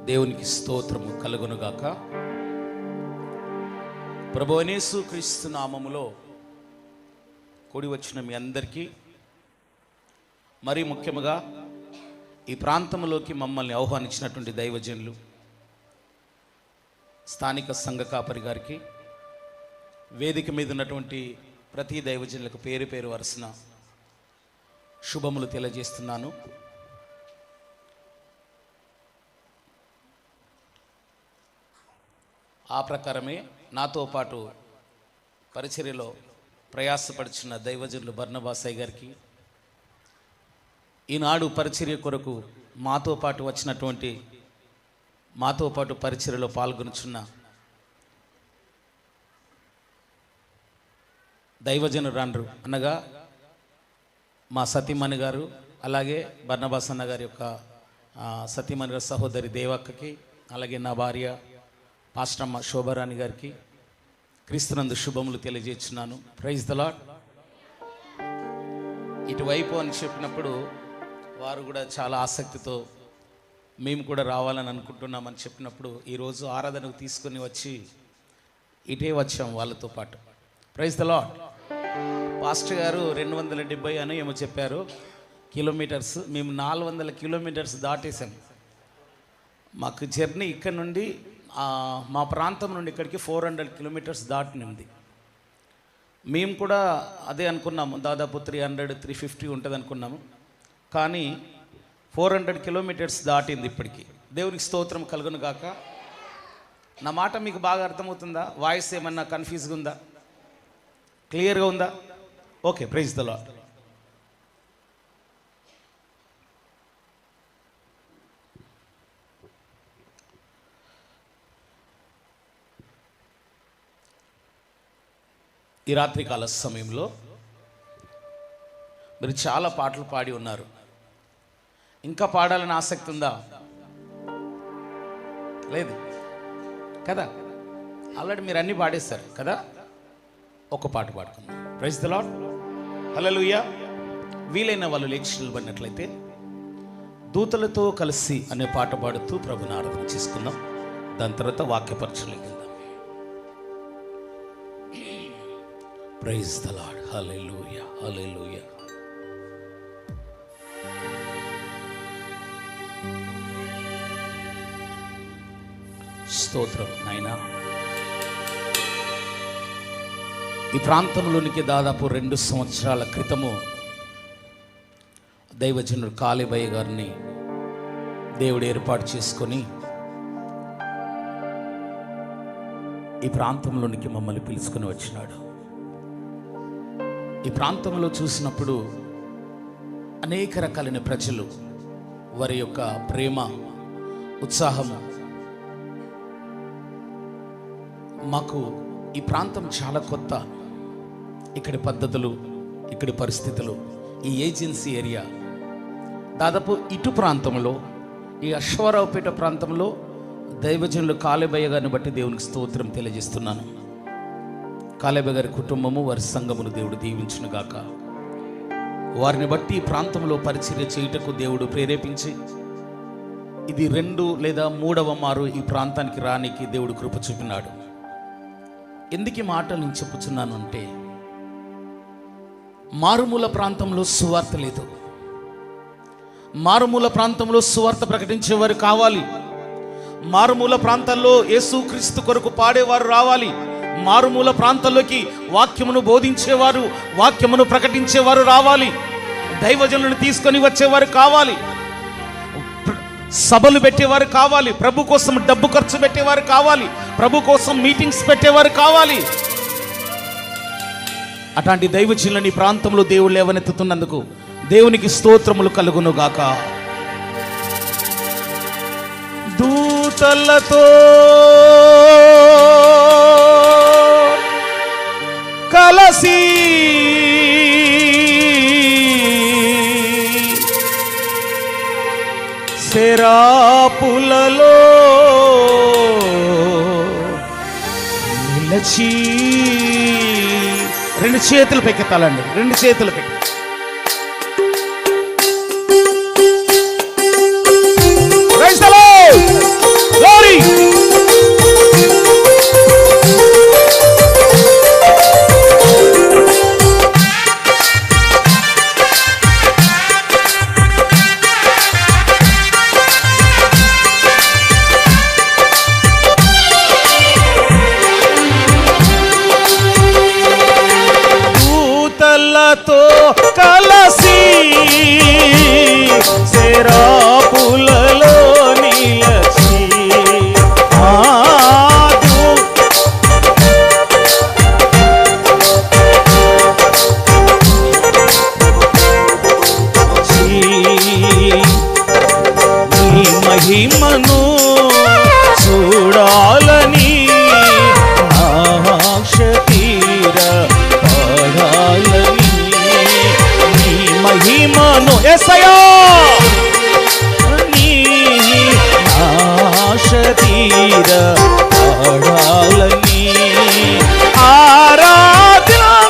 దేవునికి స్తోత్రము కలుగునుగాక. ప్రభువైన యేసు క్రీస్తు నామములో కూడి వచ్చిన మీ అందరికీ, మరీ ముఖ్యముగా ఈ ప్రాంతంలోకి మమ్మల్ని ఆహ్వానించినటువంటి దైవజనులు, స్థానిక సంఘ కాపరి గారికి, వేదిక మీద ఉన్నటువంటి ప్రతి దైవజనులకు పేరు పేరు వరుసన శుభములు తెలియజేస్తున్నాను. ఆ ప్రకారమే నాతో పాటు పరిచర్యలో ప్రయాసపడుచున్న దైవజనులు బర్నబాసయ్య గారికి, ఈనాడు పరిచర్య కొరకు మాతో పాటు పరిచర్యలో పాల్గొనుచున్న దైవజనురాండ్రు అనగా మా సతీమణి గారు, అలాగే బర్నబాస్ అన్న గారి యొక్క సతీమణి గారి సహోదరి దేవక్కకి, అలాగే నా భార్య పాస్టమ్మ శోభారాణి గారికి క్రీస్తునందు శుభములు తెలియజేస్తున్నాను. Praise the lord. ఇటువైపు అని చెప్పినప్పుడు వారు కూడా చాలా ఆసక్తితో మేము కూడా రావాలని అనుకుంటున్నామని చెప్పినప్పుడు ఈరోజు ఆరాధనకు తీసుకొని వచ్చి ఇటే వచ్చాం వాళ్ళతో పాటు. Praise the lord. పాస్టర్ గారు 270 అని ఏమో చెప్పారు కిలోమీటర్స్. మేము 400 కిలోమీటర్స్ దాటేసాం. మాకు జర్నీ ఇక్కడ నుండి మా ప్రాంతం నుండి ఇక్కడికి 400 కిలోమీటర్స్ దాటినింది. మేము కూడా అదే అనుకున్నాము, దాదాపు 300-350 ఉంటుంది అనుకున్నాము. కానీ 400 కిలోమీటర్స్ దాటింది ఇప్పటికి. దేవునికి స్తోత్రం కలుగును గాక. నా మాట మీకు బాగా అర్థమవుతుందా? వాయిస్ ఏమన్నా కన్ఫ్యూజ్గా ఉందా? క్లియర్గా ఉందా? Okay, praise the lord. ఈ రాత్రికాల సమయంలో మీరు చాలా పాటలు పాడి ఉన్నారు. ఇంకా పాడాలని ఆసక్తి ఉందా? లేదు కదా? ఆల్రెడీ మీరు అన్నీ పాడేస్తారు కదా. ఒక పాట పాడుకుందాం. Praise the lord. హల్లెలూయా. వీలైన వాళ్ళు లేచి నిలబడినట్లయితే దూతలతో కలిసి అనే పాట పాడుతూ ప్రభుని ఆరాధన చేసుకుందాం. దాని తర్వాత వాక్యపరచలోకి వెళ్దాం. Praise the lord. Hallelujah, hallelujah. స్తోత్రం నాయనా. ఈ ప్రాంతంలోనికి దాదాపు 2 సంవత్సరాల క్రితము దైవజనుడు కాళీబయ్య గారిని దేవుడు ఏర్పాటు చేసుకొని ఈ ప్రాంతంలోనికి మమ్మల్ని పిలుచుకొని వచ్చినాడు. ఈ ప్రాంతంలో చూసినప్పుడు అనేక రకాలైన ప్రజలు, వారి యొక్క ప్రేమ, ఉత్సాహము, మాకు ఈ ప్రాంతం చాలా కొత్త. ఇక్కడి పద్ధతులు, ఇక్కడి పరిస్థితులు, ఈ ఏజెన్సీ ఏరియా దాదాపు ఇటు ప్రాంతంలో, ఈ అశ్వారావుపేట ప్రాంతంలో దైవజనులు కాళీబయ్య గారిని బట్టి దేవునికి స్తోత్రం తెలియజేస్తున్నాను. కాళీబయ్య గారి కుటుంబము, వారి సంఘమును దేవుడు దీవించునుగాక. వారిని బట్టి ఈ ప్రాంతంలో పరిచర్య చేయుటకు దేవుడు ప్రేరేపించి ఇది 2 లేదా 3వ మారు ఈ ప్రాంతానికి రానికి దేవుడు కృప చూపినాడు. ఎందుకు ఈ మాటలు నేను చెప్పుచున్నాను అంటే, మారుమూల ప్రాంతంలో సువార్త లేదు. మారుమూల ప్రాంతంలో సువార్త ప్రకటించేవారు కావాలి. మారుమూల ప్రాంతాల్లో యేసుక్రీస్తు కొరకు పాడేవారు రావాలి. మారుమూల ప్రాంతాల్లోకి వాక్యమును బోధించేవారు, వాక్యమును ప్రకటించేవారు రావాలి. దైవజనులను తీసుకొని వచ్చేవారు కావాలి. సభలు పెట్టేవారు కావాలి. ప్రభు కోసం డబ్బు ఖర్చు పెట్టేవారు కావాలి. ప్రభు కోసం మీటింగ్స్ పెట్టేవారు కావాలి. అట్లాంటి దైవజనులని ఈ ప్రాంతంలో దేవుడు లేవనెత్తుతున్నందుకు దేవునికి స్తోత్రములు కలుగును గాక. దూతలతో కలసి శరాపులలో నిలచి, 2 చేతులు పెకెత్తాలండి, 2 చేతులు పెట్టి Praise the Lord. మహిమను చూడాలని ఆశ తీర పడాలని నీ మహిమను యేసయ్యా నీ ఆశ తీర పడాలని ఆరాధించాలని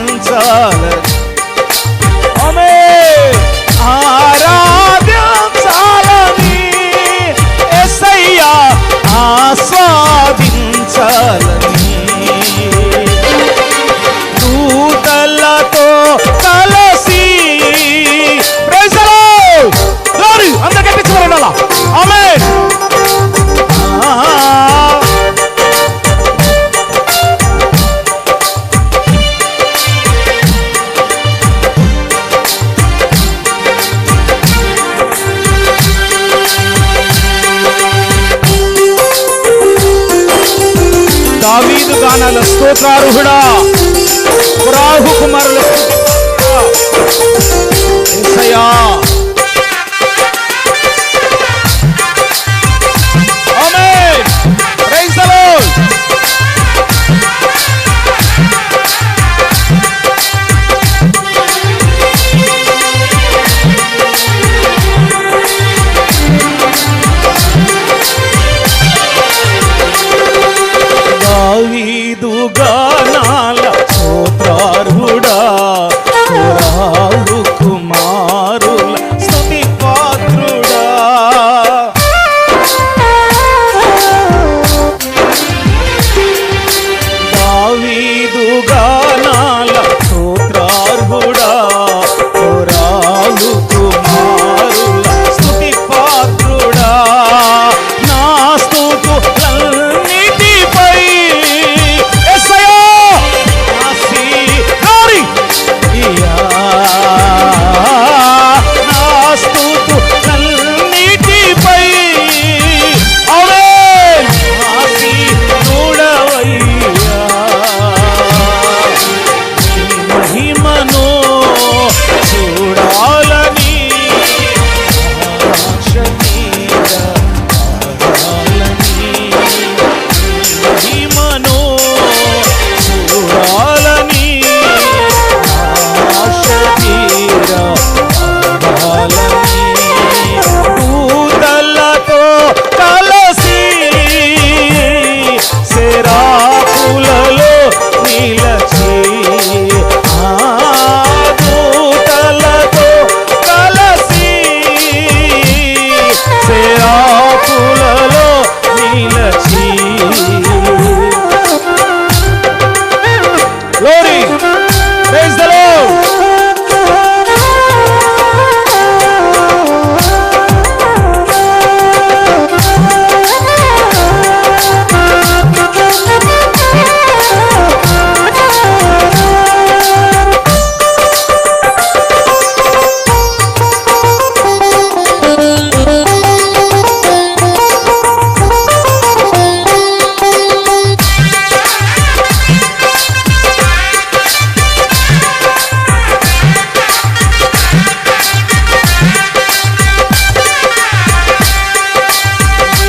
ఆస్వాదించాలని ఆరాధించాలని యేసయ్యా ఆస్వాదించాలని దూతలతో కలసి ప్రైజ్ ది లార్డ్ గ్లోరీ అందరూ గట్టిగా చెప్పాలా ఆమేన్ దావీదు గానాల స్తోత్రార్హుడా పురాహు కుమారుల యేసయ్యా ఆమేన్ ప్రైజ్ ది లార్డ్ దావీదు గానాల స్తోత్రార్హుడా పురాహు కుమారుల స్తుతి పాత్రుడా దావీదు గానాల స్తోత్రార్హుడా పురాహు కుమారుల స్తుతి పాత్రుడా నా స్తుతులన్నిటిపై యేసయ్యా ఆశీర్వాది నా స్తుతులన్నిటిపై ఆమేన్ ఆశీర్వాడవయ్యా మహిమను చూడాలని ఆశ తీర పడాలని మహిమను చూడాలని ఆశ తీర పడాలని దూతలతో కలసి సెరాపులలో నిలచి దూతలతో కలసి సెరాపులలో నిలచి గ్లోరీ ప్రైజ్ ది లార్డ్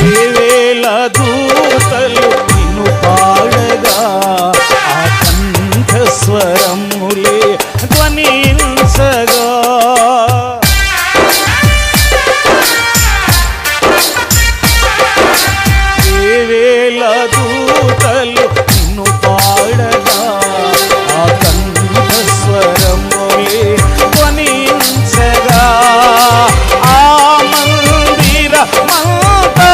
వేవేల దూతలు నిన్ను పాడగా ఆ కంఠ స్వరములే ధ్వనించగా వేవేల దూతలు నిన్ను పాడగా ఆ కంఠ స్వరములే ధ్వనించగా ఆ మందిర మంతా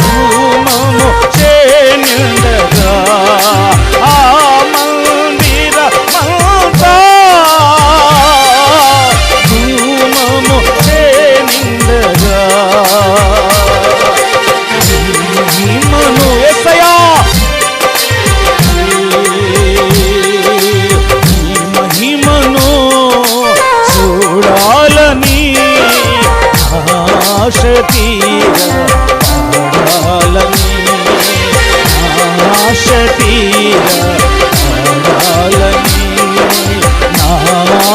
ధూమము చేనిండగా ఆ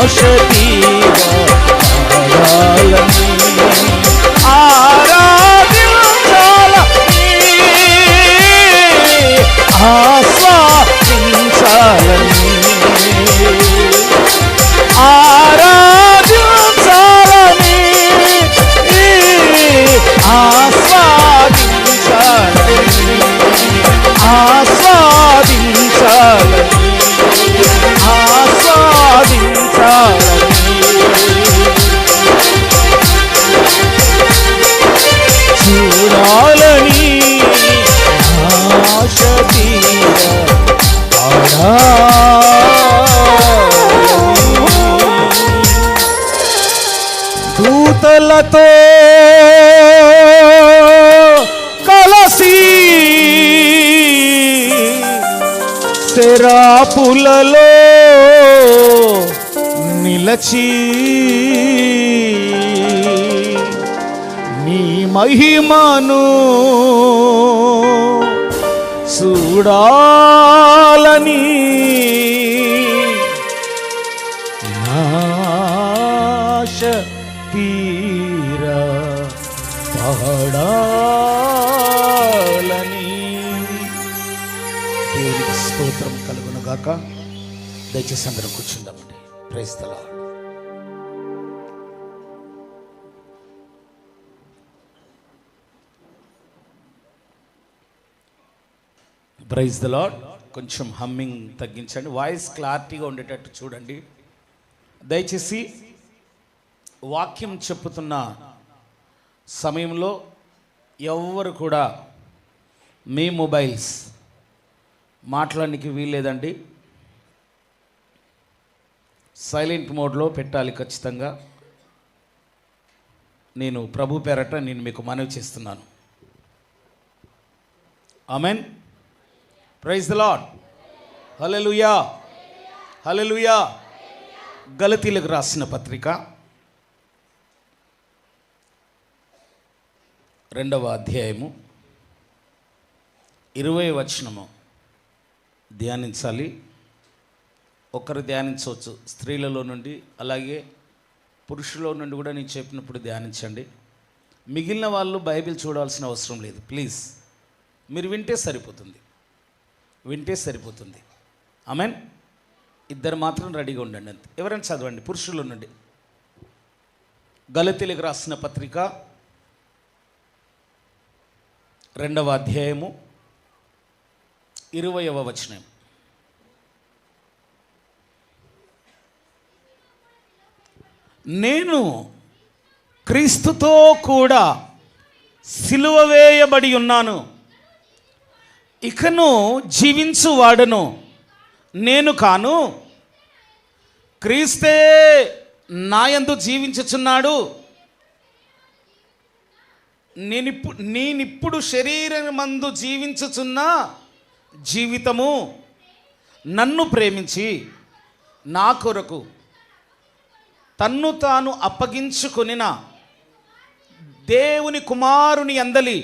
ఆశ తీర పాడాలని ఆరాధించాలని ఆస్వాదించాలని ఆరాధించాలని ఆస్వాదించాలని ఆస్వాదించాలని ఆస్వాదించాలని చూడాలని ఆశ తీర దూతలతో కలసి శరాపులలో నిలచి నీ మహిమను చూడాలని నాశ తీర పడాలని. దేవునికి స్తోత్రం కలుగును గాక. దయచేసి అందరూ కూర్చుందామండి. Praise the lord. Praise the lord. కొంచెం హమ్మింగ్ తగ్గించండి, వాయిస్ క్లారిటీగా ఉండేటట్టు చూడండి. దయచేసి వాక్యం చెప్పుతున్న సమయంలో ఎవ్వరు కూడా మీ మొబైల్స్ మాట్లాడడానికి వీల్లేదండి. సైలెంట్ మోడ్లో పెట్టాలి ఖచ్చితంగా. నేను ప్రభు పేరట నేను మీకు మనవి చేస్తున్నాను. Amen. Praise the lord. Hallelujah, hallelujah. గలతీలకు రాసిన పత్రిక 2వ అధ్యాయము 20వ వచనము ధ్యానించాలి. ఒకరు ధ్యానించవచ్చు, స్త్రీలలో నుండి అలాగే పురుషుల నుండి కూడా నేను చెప్పినప్పుడు ధ్యానించండి. మిగిలిన వాళ్ళు బైబిల్ చూడాల్సిన అవసరం లేదు. ప్లీజ్ మీరు వింటే సరిపోతుంది, వింటే సరిపోతుంది. ఆమెన్. ఇద్దరు మాత్రం రెడీగా ఉండండి అంతే. ఎవరైనా చదవండి పురుషుల నుండి. గలతీలకు రాసిన పత్రిక 2వ అధ్యాయము 20వ వచనం. నేను క్రీస్తుతో కూడా సిలువ వేయబడి ఉన్నాను, ఇకను జీవించువాడను నేను కాను, క్రీస్తే నాయందు జీవించుచున్నాడు. నేనిప్పుడు శరీరమందు జీవించుచున్న జీవితము నన్ను ప్రేమించి నా కొరకు తన్ను తాను అప్పగించుకొనిన దేవుని కుమారుని అందలి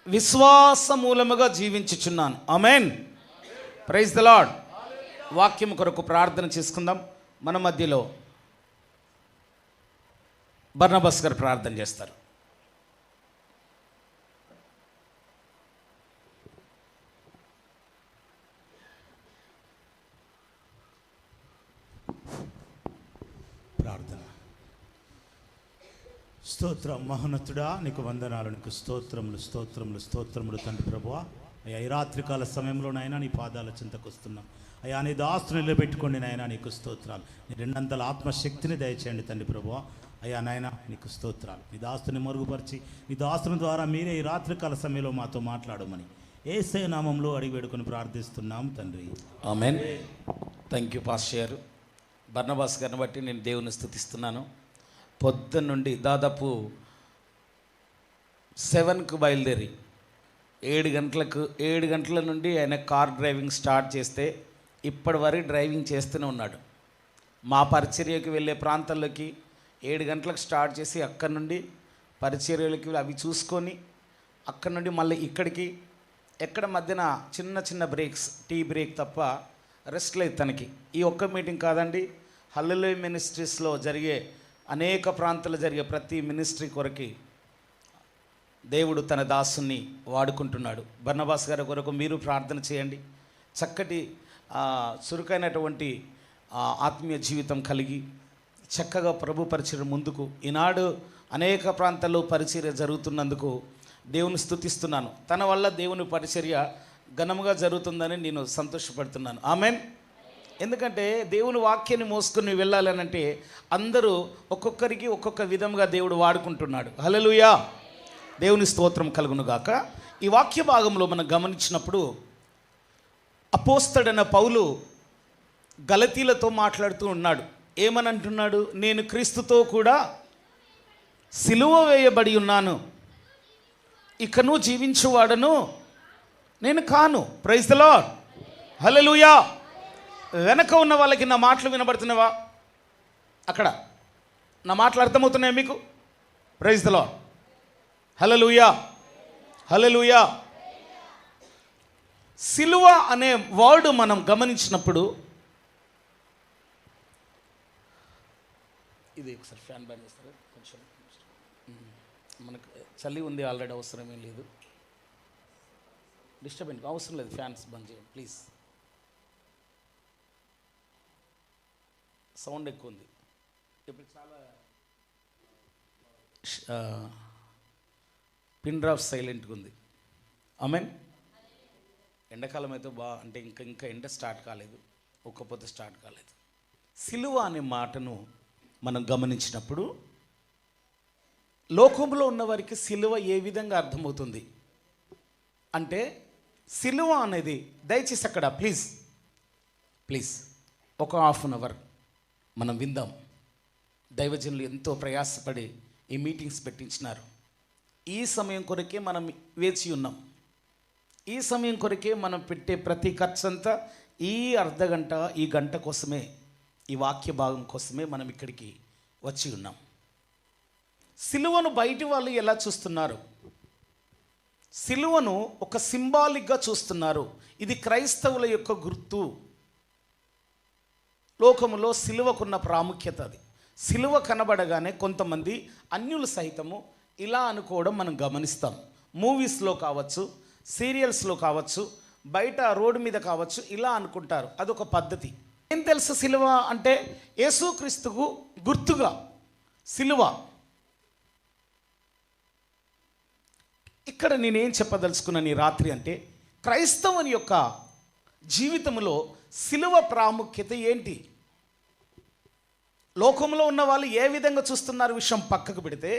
విశ్వాసమూలముగా జీవించుచున్నాను. ఆమేన్. Praise the lord. వాక్యం కొరకు ప్రార్థన చేసుకుందాం. మన మధ్యలో బర్నబాస్ గారు ప్రార్థన చేస్తారు. ప్రార్థన. స్తోత్రం మహోన్నతుడా, నీకు వందనాలు, నీకు స్తోత్రములు స్తోత్రములు స్తోత్రములు తండ్రి ప్రభువా. అయ్యా ఈ రాత్రికాల సమయంలో నాయనా నీ పాదాల చింతకు వస్తున్నాం. అయ్యా నీ దాస్తుని నిలబెట్టుకోండి నాయనా, నీకు స్తోత్రాలు. నీ రెండంతల ఆత్మశక్తిని దయచేయండి తండ్రి ప్రభువా. అయ్యా నాయన నీకు స్తోత్రాలు. నీ దాస్తుని మరుగుపరిచి నీ దాస్తుని ద్వారా మీరే ఈ రాత్రికాల సమయంలో మాతో మాట్లాడమని యేసయ్య నామంలో అడిగి వేడుకొని ప్రార్థిస్తున్నాం తండ్రి. ఆమేన్. థ్యాంక్ యూ పాస్టర్ గారు. బర్నబాస్ గారిని బట్టి నేను దేవుని స్తుతిస్తున్నాను. పొద్దున్న నుండి దాదాపు 7కు బయలుదేరి 7 గంటల నుండి ఆయన కార్ డ్రైవింగ్ స్టార్ట్ చేస్తే ఇప్పటి వరకు డ్రైవింగ్ చేస్తూనే ఉన్నాడు. మా పరిచర్యకి వెళ్ళే ప్రాంతాల్లోకి 7 గంటలకు స్టార్ట్ చేసి అక్కడి నుండి పరిచర్యలకి అవి చూసుకొని అక్కడి నుండి మళ్ళీ ఇక్కడికి ఎక్కడ మధ్యన చిన్న చిన్న బ్రేక్స్, టీ బ్రేక్ తప్ప రెస్ట్ లేదు తనకి. ఈ ఒక్క మీటింగ్ కాదండి, హల్లెలూయా మినిస్ట్రీస్లో జరిగే అనేక ప్రాంతాలు జరిగే ప్రతి మినిస్ట్రీ కొరకి దేవుడు తన దాసుని వాడుకుంటున్నాడు. బర్నబాస్ గారి కొరకు మీరు ప్రార్థన చేయండి. చక్కటి చురుకైనటువంటి ఆత్మీయ జీవితం కలిగి చక్కగా ప్రభు పరిచర్య ముందుకు ఈనాడు అనేక ప్రాంతాల్లో పరిచర్య జరుగుతున్నందుకు దేవుని స్తుతిస్తున్నాను. తన వల్ల దేవుని పరిచర్య ఘనముగా జరుగుతుందని నేను సంతోషపడుతున్నాను. ఆమెన్. ఎందుకంటే దేవుని వాక్యాన్ని మోసుకుని వెళ్ళాలనంటే అందరూ ఒక్కొక్కరికి ఒక్కొక్క విధంగా దేవుడు వాడుకుంటున్నాడు. హల్లెలూయా, దేవుని స్తోత్రం కలుగును గాక. ఈ వాక్య భాగంలో మనం గమనించినప్పుడు అపోస్తలుడైన పౌలు గలతీలతో మాట్లాడుతూ ఉన్నాడు. ఏమని అంటున్నాడు? నేను క్రీస్తుతో కూడా సిలువ వేయబడి ఉన్నాను, ఇకను జీవించువాడను నేను కాను. Praise the lord. హల్లెలూయా. వెనక ఉన్న వాళ్ళకి నా మాటలు వినబడుతున్నావా? అక్కడ నా మాటలు అర్థమవుతున్నాయా మీకు? Praise the lord. Hallelujah, hallelujah. సిలువ అనే వర్డ్ మనం గమనించినప్పుడు, ఇది ఒకసారి ఫ్యాన్ బంద్ చేస్తారు కొంచెం, మనకు చలి ఉంది ఆల్రెడీ, అవసరమేం లేదు, డిస్టర్బెన్స్ అవసరం లేదు, ఫ్యాన్స్ బంద్ చేయండి ప్లీజ్, సౌండ్ ఎక్కువ ఉంది. ఇప్పుడు చాలా పిన్ డ్రాప్ సైలెంట్గా ఉంది. ఆమెన్. ఎండాకాలం అయితే అంటే ఇంకా ఎండ స్టార్ట్ కాలేదు, ఒక్కపోతే స్టార్ట్ కాలేదు. సిలువ అనే మాటను మనం గమనించినప్పుడు లోకంలో ఉన్న వారికి సిలువ ఏ విధంగా అర్థమవుతుంది అంటే, సిలువ అనేది, దయచేసి అక్కడ ప్లీజ్ ఒక హాఫ్ అన్ అవర్ మనం విందాం. దైవజనులు ఎంతో ప్రయాసపడి ఈ మీటింగ్స్ పెట్టించినారు. ఈ సమయం కొరకే మనం వేచి ఉన్నాం. ఈ సమయం కొరకే మనం పెట్టే ప్రతి ఖర్చు అంతా ఈ అర్ధగంట, ఈ గంట కోసమే, ఈ వాక్య భాగం కోసమే మనం ఇక్కడికి వచ్చి ఉన్నాం. సిలువను బయటి వాళ్ళు ఎలా చూస్తున్నారు? సిలువను ఒక సింబాలిక్గా చూస్తున్నారు. ఇది క్రైస్తవుల యొక్క గుర్తు. లోకములో సిలువకున్న ప్రాముఖ్యత అది. సిలువ కనబడగానే కొంతమంది అన్యులు సైతము ఇలా అనుకోవడం మనం గమనిస్తాం. మూవీస్లో కావచ్చు, సీరియల్స్లో కావచ్చు, బయట రోడ్డు మీద కావచ్చు, ఇలా అనుకుంటారు. అదొక పద్ధతి. ఏం తెలుసు సిలువ అంటే? యేసుక్రీస్తుకు గుర్తుగా సిలువ. ఇక్కడ నేనేం చెప్పదలుచుకున్నాను ఈ రాత్రి అంటే, క్రైస్తవుని యొక్క జీవితంలో సిలువ ప్రాముఖ్యత ఏంటి? లోకంలో ఉన్న వాళ్ళు ఏ విధంగా చూస్తున్నారు విషయం పక్కకు పెడితే,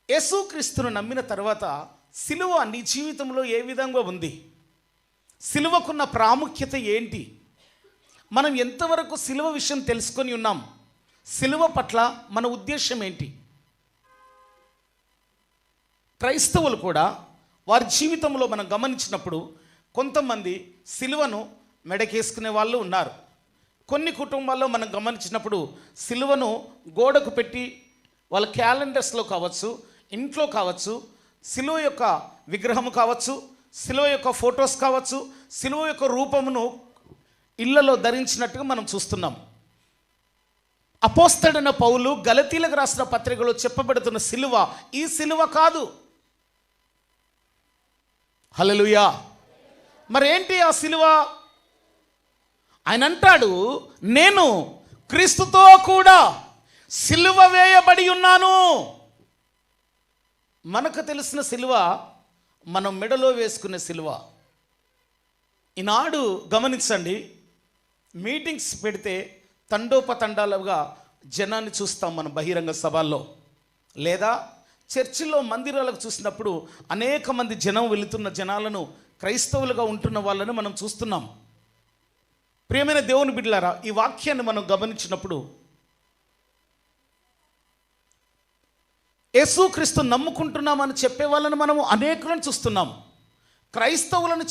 యేసుక్రీస్తును నమ్మిన తర్వాత సిలువ నీ జీవితంలో ఏ విధంగా ఉంది? సిలువకున్న ప్రాముఖ్యత ఏంటి? మనం ఎంతవరకు సిలువ విషయం తెలుసుకొని ఉన్నాం? సిలువ పట్ల మన ఉద్దేశం ఏంటి? క్రైస్తవులు కూడా వారి జీవితంలో మనం గమనించినప్పుడు కొంతమంది సిలువను మెడకేసుకునే వాళ్ళు ఉన్నారు. కొన్ని కుటుంబాల్లో మనం గమనించినప్పుడు సిలువను గోడకు పెట్టి వాళ్ళ క్యాలెండర్స్లో కావచ్చు, ఇంట్లో కావచ్చు, సిలువ యొక్క విగ్రహం కావచ్చు, సిలువ యొక్క ఫొటోస్ కావచ్చు, సిలువ యొక్క రూపమును ఇళ్లలో ధరించినట్టుగా మనం చూస్తున్నాం. అపోస్తలుడైన పౌలు గలతీలకు రాసిన పత్రికలో చెప్పబడుతున్న సిలువ ఈ సిలువ కాదు. హల్లెలూయా. మరేంటి ఆ సిలువ? ఆయన అంటాడు, నేను క్రీస్తుతో కూడా సిలువ వేయబడి ఉన్నాను. మనకు తెలిసిన సిలువ మనం మెడలో వేసుకునే సిలువ. ఈనాడు గమనించండి, మీటింగ్స్ పెడితే తండోపతండాలుగా జనాన్ని చూస్తాం మనం బహిరంగ సభల్లో, లేదా చర్చిల్లో మందిరాలకు చూసినప్పుడు అనేక మంది జనం వెళుతున్న జనాలను, క్రైస్తవులుగా ఉంటున్న వాళ్ళను మనం చూస్తున్నాం. ప్రియమైన దేవుని బిడ్డలారా, ఈ వాక్యాన్ని మనం గమనించినప్పుడు యేసుక్రీస్తు నమ్ముకుంటున్నామని చెప్పే వాళ్ళని మనము అనేకులను చూస్తున్నాం. క్రైస్తవులను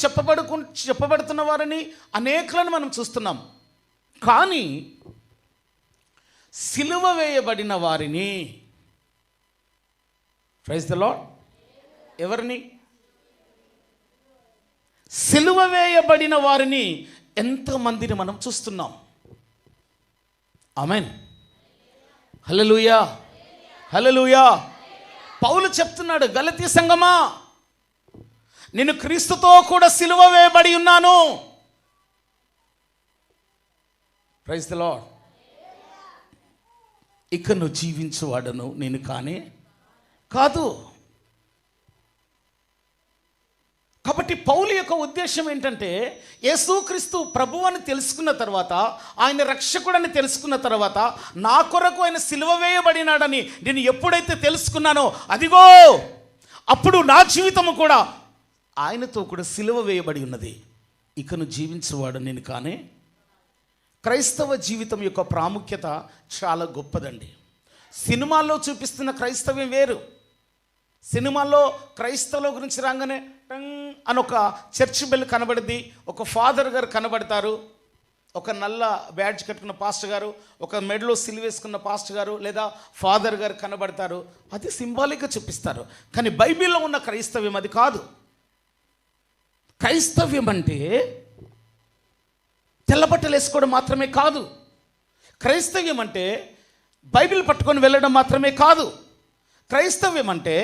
చెప్పబడుతున్న వారిని అనేకులను మనం చూస్తున్నాం. కానీ సిలువ వేయబడిన వారిని, ప్రైజ్ ది లార్డ్, ఎవరిని? సిలువ వేయబడిన వారిని ఎంతమందిని మనం చూస్తున్నాం. ఆమేన్. హల్లెలూయా, హల్లెలూయా. పౌలు చెప్తున్నాడు, గలతీ సంఘమా, నేను క్రీస్తుతో కూడా సిలువ వేయబడి ఉన్నాను. Praise the lord. ఇక నువ్వు జీవించువాడను నేను కానే కాదు. కాబట్టి పౌలు యొక్క ఉద్దేశం ఏంటంటే, యేసుక్రీస్తు ప్రభువుని తెలుసుకున్న తర్వాత, ఆయన రక్షకుడని తెలుసుకున్న తర్వాత, నా కొరకు ఆయన సిలువ వేయబడినాడని నేను ఎప్పుడైతే తెలుసుకున్నానో, అదిగో అప్పుడు నా జీవితము కూడా ఆయనతో కూడా సిలువ వేయబడి ఉన్నది. ఇకను జీవించేవాడు నేను కానే. క్రైస్తవ జీవితం యొక్క ప్రాముఖ్యత చాలా గొప్పదండి. సినిమాల్లో చూపిస్తున్న క్రైస్తవ్యం వేరు. సినిమాల్లో క్రైస్తవుల గురించి రాగానే టంగ్ అని ఒక చర్చ్ బెల్ కనబడింది, ఒక ఫాదర్ గారు కనబడతారు, ఒక నల్ల బ్యాడ్జ్ కట్టుకున్న పాస్టర్ గారు, ఒక మెడలో సిలువేసుకున్న పాస్టర్ గారు లేదా ఫాదర్ గారు కనబడతారు. అది సింబాలిక్గా చూపిస్తారు. కానీ బైబిల్లో ఉన్న క్రైస్తవ్యం అది కాదు. క్రైస్తవ్యం అంటే తెల్లబట్టలు వేసుకోవడం మాత్రమే కాదు. క్రైస్తవ్యం అంటే బైబిల్ పట్టుకొని వెళ్ళడం మాత్రమే కాదు. క్రైస్తవ్యం అంటే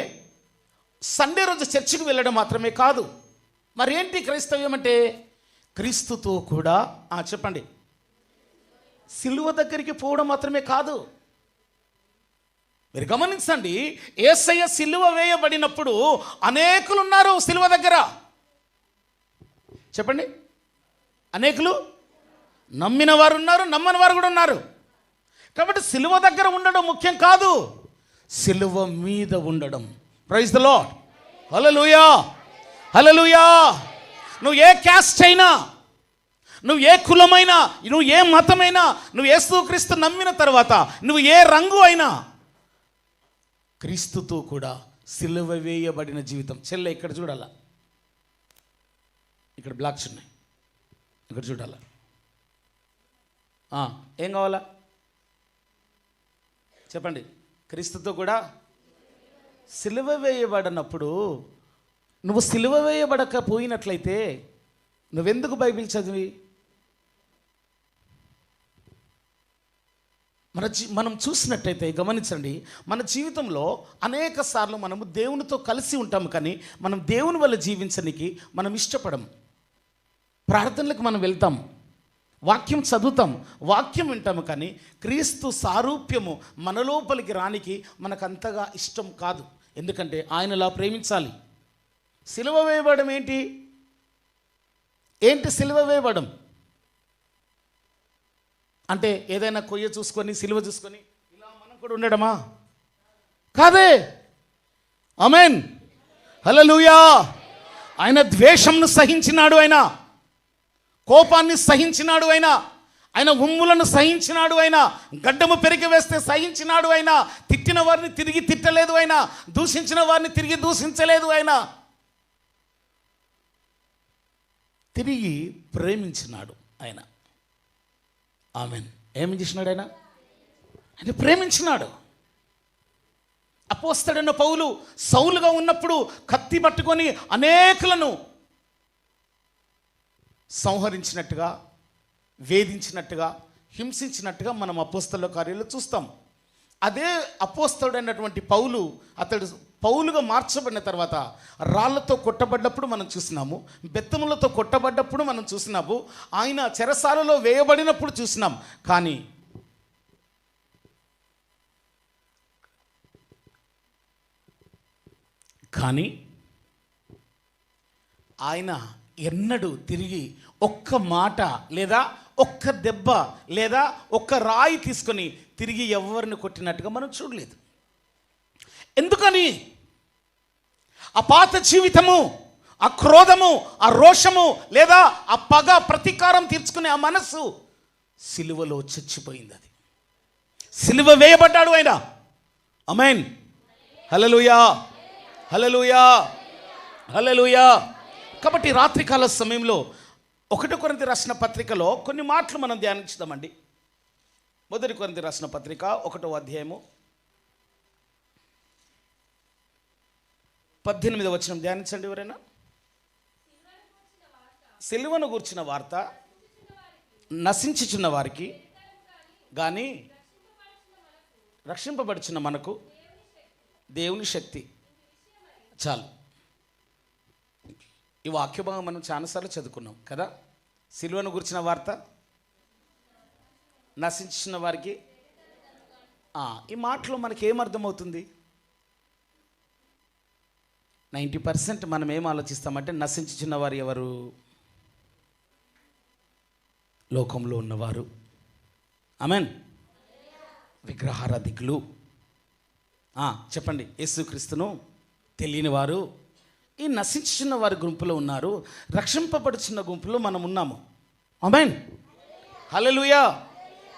సండే రోజు చర్చికి వెళ్ళడం మాత్రమే కాదు. మరి ఏంటి క్రైస్తవ్యం అంటే? క్రీస్తుతో కూడా చెప్పండి, సిలువ దగ్గరికి పోవడం మాత్రమే కాదు. మీరు గమనించండి, యేసయ్య సిలువ వేయబడినప్పుడు అనేకులు ఉన్నారు సిలువ దగ్గర. చెప్పండి, అనేకులు. నమ్మిన వారు ఉన్నారు, నమ్మని వారు కూడా ఉన్నారు. కాబట్టి సిలువ దగ్గర ఉండడం ముఖ్యం కాదు, సిలువ మీద ఉండడం. Praise the lord. Hallelujah, hallelujah. నువ్వు ఏ క్యాస్ట్ అయినా, నువ్వు ఏ కులమైనా, నువ్వు ఏ మతమైనా, నువ్వు యేసుక్రీస్తు నమ్మిన తర్వాత నువ్వు ఏ రంగు అయినా, క్రీస్తుతో కూడా సిలువ వేయబడిన జీవితం. చెల్లె ఇక్కడ చూడాల, ఇక్కడ బ్లాక్స్ ఉన్నాయి, ఇక్కడ చూడాల. ఏం కావాలా చెప్పండి? క్రీస్తుతో కూడా సిలువ వేయబడినప్పుడు, నువ్వు సిలువ వేయబడకపోయినట్లయితే నువ్వెందుకు బైబిల్ చదివి? మనం చూసినట్టయితే గమనించండి, మన జీవితంలో అనేక సార్లు మనము దేవునితో కలిసి ఉంటాము, కానీ మనం దేవుని వల్ల జీవించడానికి మనం ఇష్టపడము. ప్రార్థనలకు మనం వెళ్తాం, వాక్యం చదువుతాం, వాక్యం వింటాము, కానీ క్రీస్తు సారూప్యము మన లోపలికి రానికి మనకు అంతగా ఇష్టం కాదు. ఎందుకంటే ఆయనలా ప్రేమించాలి. సిలువ వేయబడం ఏంటి? సిలువ వేయబడం అంటే ఏదైనా కొయ్య చూసుకొని సిలువ చూసుకొని ఇలా మనం కూడా ఉండడమా? కాదే. ఆమేన్, హల్లెలూయా. ఆయన ద్వేషంను సహించినాడు, ఆయన కోపాన్ని సహించినాడు, ఆయన ఉమ్ములను సహించినాడు, ఆయన గడ్డము పెరిగి వేస్తే సహించినాడు, ఆయన తిట్టిన వారిని తిరిగి తిట్టలేదు, ఆయన దూషించిన వారిని తిరిగి దూషించలేదు, ఆయన తిరిగి ప్రేమించినాడు ఆయన. ఆమేన్. ఏమి చేసినాడు ఆయన? ప్రేమించినాడు. అపోస్తలుడైన పౌలు సౌలుగా ఉన్నప్పుడు కత్తి పట్టుకొని అనేకులను సంహరించినట్టుగా, వేధించినట్టుగా, హింసించినట్టుగా మనం అపోస్తలుల కార్యాలు చూస్తాం. అదే అపోస్తలుడైనటువంటి పౌలు, అతడు పౌలుగా మార్చబడిన తర్వాత రాళ్లతో కొట్టబడ్డప్పుడు మనం చూసినాము, బెత్తములతో కొట్టబడ్డప్పుడు మనం చూసినాము, ఆయన చెరసాలలో వేయబడినప్పుడు చూసినాం. కానీ ఆయన ఎన్నడూ తిరిగి ఒక్క మాట లేదా ఒక్క దెబ్బ లేదా ఒక్క రాయి తీసుకొని తిరిగి ఎవరిని కొట్టినట్టుగా మనం చూడలేదు. ఎందుకని? ఆ పాత జీవితము, ఆ క్రోధము, ఆ రోషము లేదా ఆ పగ, ప్రతీకారం తీర్చుకునే ఆ మనస్సు సిలువలో చచ్చిపోయింది. అది సిలువ వేయబడ్డాడు ఆయన. ఆమేన్, హల్లెలూయా, హల్లెలూయా, హల్లెలూయా. కాబట్టి రాత్రికాల సమయంలో 1 కొరింథీ రాసిన పత్రికలో కొన్ని మాటలు మనం ధ్యానించుదామండి. 1 కొరింథీ రాసిన పత్రిక 1వ అధ్యాయము 18వ వచనం ధ్యానించండి ఎవరైనా. సిలువను గూర్చిన వార్త నశించుచున్న వారికి కానీ రక్షింపబడుచున్న మనకు దేవుని శక్తి. చాలు. ఈ వాక్యభాగం మనం చాలాసార్లు చదువుకున్నాం కదా. సిలువను గురించిన వార్త, నశించుచున్న వారికి. ఈ మాటలో మనకి ఏమర్థమవుతుంది? 90% మనం ఏం ఆలోచిస్తామంటే నశించుచున్న వారు ఎవరు? లోకంలో ఉన్నవారు. ఆమేన్. విగ్రహారాధికులు. చెప్పండి, యేసుక్రీస్తును తెలియని వారు ఈ నశించుచున్న వారి గుంపులో ఉన్నారు. రక్షింపబడుచున్న గుంపులో మనం ఉన్నాము. ఆమేన్. హల్లెలూయా.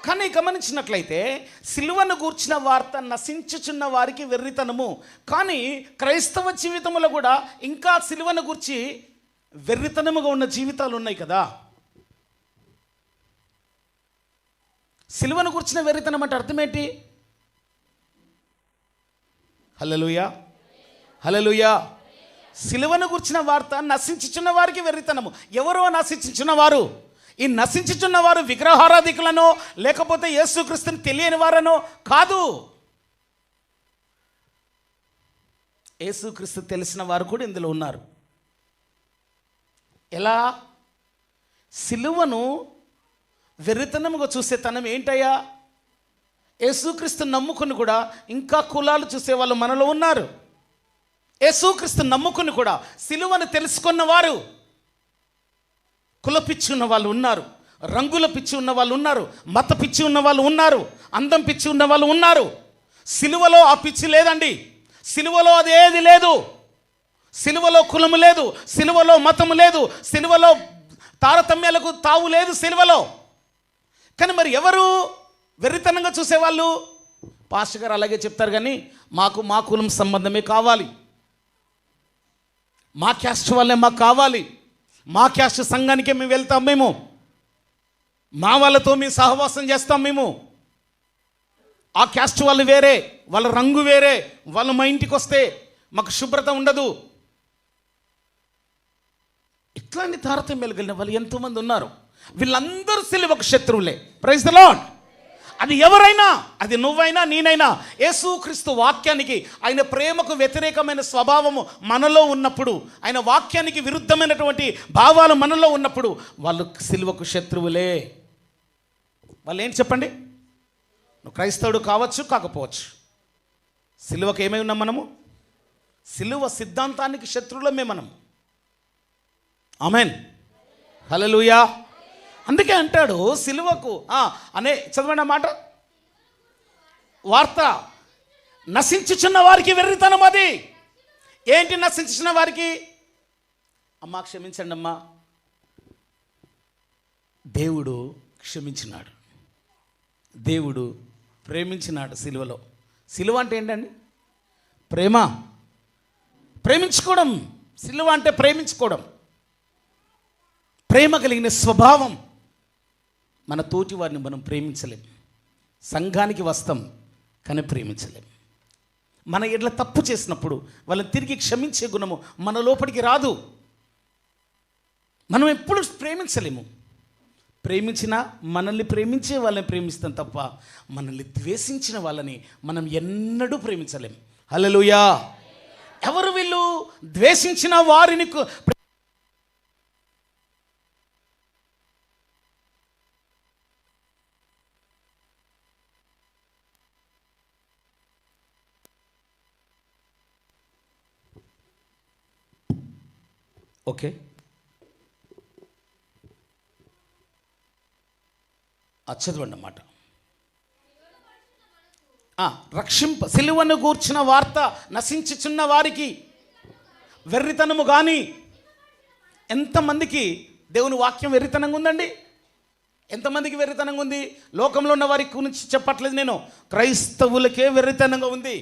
కానీ గమనించినట్లయితే సిలువను గూర్చిన వార్త నశించుచున్న వారికి వెర్రితనము. కానీ క్రైస్తవ జీవితంలో కూడా ఇంకా సిలువను గూర్చి వెర్రితనముగా ఉన్న జీవితాలు ఉన్నాయి కదా. సిలువను గూర్చిన వెర్రితనం అంటే అర్థం ఏంటి? హల్లెలూయా, హల్లెలూయా. సిలువను గూర్చిన వార్త నశించుచున్న వారికి వెర్రితనము. ఎవరో నశించుచున్న వారు? ఈ నశించుచున్న వారు విగ్రహారాధికులనో లేకపోతే యేసుక్రీస్తుని తెలియని వారనో కాదు. యేసుక్రీస్తు తెలిసిన వారు కూడా ఇందులో ఉన్నారు. ఎలా? సిలువను వెర్రితనముగా చూసే తనం ఏంటయ్యా? యేసుక్రీస్తు నమ్ముకుని కూడా ఇంకా కులాలు చూసే వాళ్ళు మనలో ఉన్నారు. యేసుక్రీస్తు నమ్ముకుని కూడా సిలువను తెలుసుకున్న వారు, కుల పిచ్చి ఉన్న వాళ్ళు ఉన్నారు, రంగుల పిచ్చి ఉన్న వాళ్ళు ఉన్నారు, మత పిచ్చి ఉన్న వాళ్ళు ఉన్నారు, అందం పిచ్చి ఉన్న వాళ్ళు ఉన్నారు. సిలువలో ఆ పిచ్చి లేదండి. సిలువలో అదేది లేదు. సిలువలో కులము లేదు, సిలువలో మతము లేదు, సిలువలో తారతమ్యాలకు తావు లేదు సిలువలో. కానీ మరి ఎవరు వెర్రితనంగా చూసేవాళ్ళు? పాస్టర్ గారు అలాగే చెప్తారు, కానీ మాకు మా కులం సంబంధమే కావాలి, మా క్యాస్ట్ వాళ్ళే మాకు కావాలి, మా క్యాస్ట్ సంఘానికే మేము వెళ్తాం, మేము మా వాళ్ళతో మేము సహవాసం చేస్తాం, మేము ఆ క్యాస్ట్ వాళ్ళు వేరే, వాళ్ళ రంగు వేరే, వాళ్ళు మా ఇంటికి వస్తే మాకు శుభ్రత ఉండదు. ఇట్లాంటి తారతమ్యాలు కలిగిన వాళ్ళు ఎంతోమంది ఉన్నారు. వీళ్ళందరూ సిలువకు శత్రువులే. Praise the lord. అది ఎవరైనా, అది నువ్వైనా నేనైనా, యేసుక్రీస్తు వాక్యానికి, ఆయన ప్రేమకు వ్యతిరేకమైన స్వభావము మనలో ఉన్నప్పుడు, ఆయన వాక్యానికి విరుద్ధమైనటువంటి భావాలు మనలో ఉన్నప్పుడు వాళ్ళు సిలువకు శత్రువులే. వాళ్ళు ఏంటి చెప్పండి? నువ్వు క్రైస్తవుడు కావచ్చు, కాకపోవచ్చు. సిలువకు ఏమై ఉన్నాం మనము? సిలువ సిద్ధాంతానికి శత్రువులమే మనం. ఆమేన్. హల్లెలూయా. అందుకే అంటాడు సిలువకు అనే చదవండి మాట, వార్త నశించుచున్న వారికి వెర్రితనం. అది ఏంటి? నశించుచున్న వారికి, అమ్మా క్షమించండి అమ్మా, దేవుడు క్షమించినాడు, దేవుడు ప్రేమించినాడు సిలువలో. సిలువ అంటే ఏంటండి? ప్రేమ, ప్రేమించుకోవడం. సిలువ అంటే ప్రేమించుకోవడం, ప్రేమ కలిగిన స్వభావం. మన తోటి వారిని మనం ప్రేమించలేం. సంఘానికి వస్తాం కానీ ప్రేమించలేం. మన ఎడ్ల తప్పు చేసినప్పుడు వాళ్ళని తిరిగి క్షమించే గుణము మన లోపలికి రాదు. మనం ఎప్పుడు ప్రేమించలేము. ప్రేమించినా మనల్ని ప్రేమించే వాళ్ళని ప్రేమిస్తాం తప్ప మనల్ని ద్వేషించిన వాళ్ళని మనం ఎన్నడూ ప్రేమించలేం. హల్లెలూయా. ఎవరు వీళ్ళు? ద్వేషించిన వారిని ఓకే, చదవండి అన్నమాట. సిలువను గూర్చిన వార్త నశించుచున్న వారికి వెర్రితనము. కానీ ఎంతమందికి దేవుని వాక్యం వెర్రితనంగా ఉందండి? ఎంతమందికి వెర్రితనంగా ఉంది? లోకంలో ఉన్న వారి గురించి చెప్పట్లేదు నేను, క్రైస్తవులకే వెర్రితనంగా ఉంది.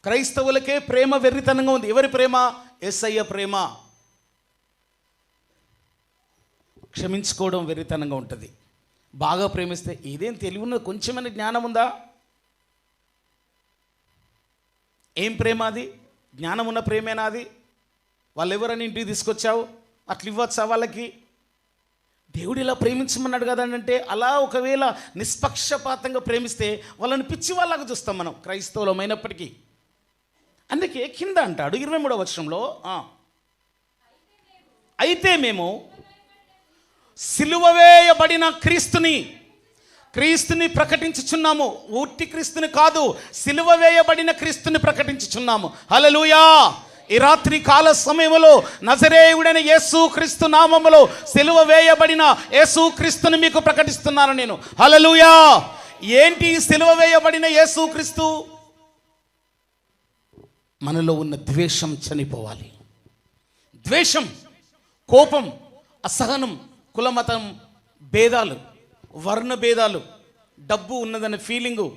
క్రైస్తవులకే ప్రేమ వెర్రితనంగా ఉంది. ఎవరి ప్రేమ? యేసయ్య ప్రేమ. క్షమించుకోవడం వెర్రితనంగా ఉంటుంది. బాగా ప్రేమిస్తే ఇదేం తెలివి ఉన్నది, కొంచెమైనా జ్ఞానం ఉందా? ఏం ప్రేమ అది? జ్ఞానం ఉన్న ప్రేమేనా అది? వాళ్ళు ఎవరని ఇంటికి తీసుకొచ్చావు, అట్లా ఇవ్వచ్చా వాళ్ళకి? దేవుడు ఇలా ప్రేమించమన్నాడు కదా అంటే, అలా ఒకవేళ నిష్పక్షపాతంగా ప్రేమిస్తే వాళ్ళని పిచ్చి వాళ్ళగా చూస్తాం మనం క్రైస్తవులమైనప్పటికీ. అందుకే కింద అంటాడు 23వ వచనంలో, అయితే మేము సిలువ వేయబడిన క్రీస్తుని ప్రకటించుచున్నాము. ఊట్టి క్రీస్తుని కాదు, సిలువ వేయబడిన క్రీస్తుని ప్రకటించుచున్నాము. హల్లెలూయా. ఈ రాత్రి కాల సమయంలో నజరేయుడైన యేసు క్రీస్తు నామములో సిలువ వేయబడిన యేసు క్రీస్తుని మీకు ప్రకటిస్తున్నాను నేను. హల్లెలూయా. ఏంటి సిలువ వేయబడిన యేసు క్రీస్తు? మనలో ఉన్న ద్వేషం చనిపోవాలి. ద్వేషం, కోపం, అసహనం, కులమతం భేదాలు, వర్ణ భేదాలు, డబ్బు ఉన్నదనే ఫీలింగు,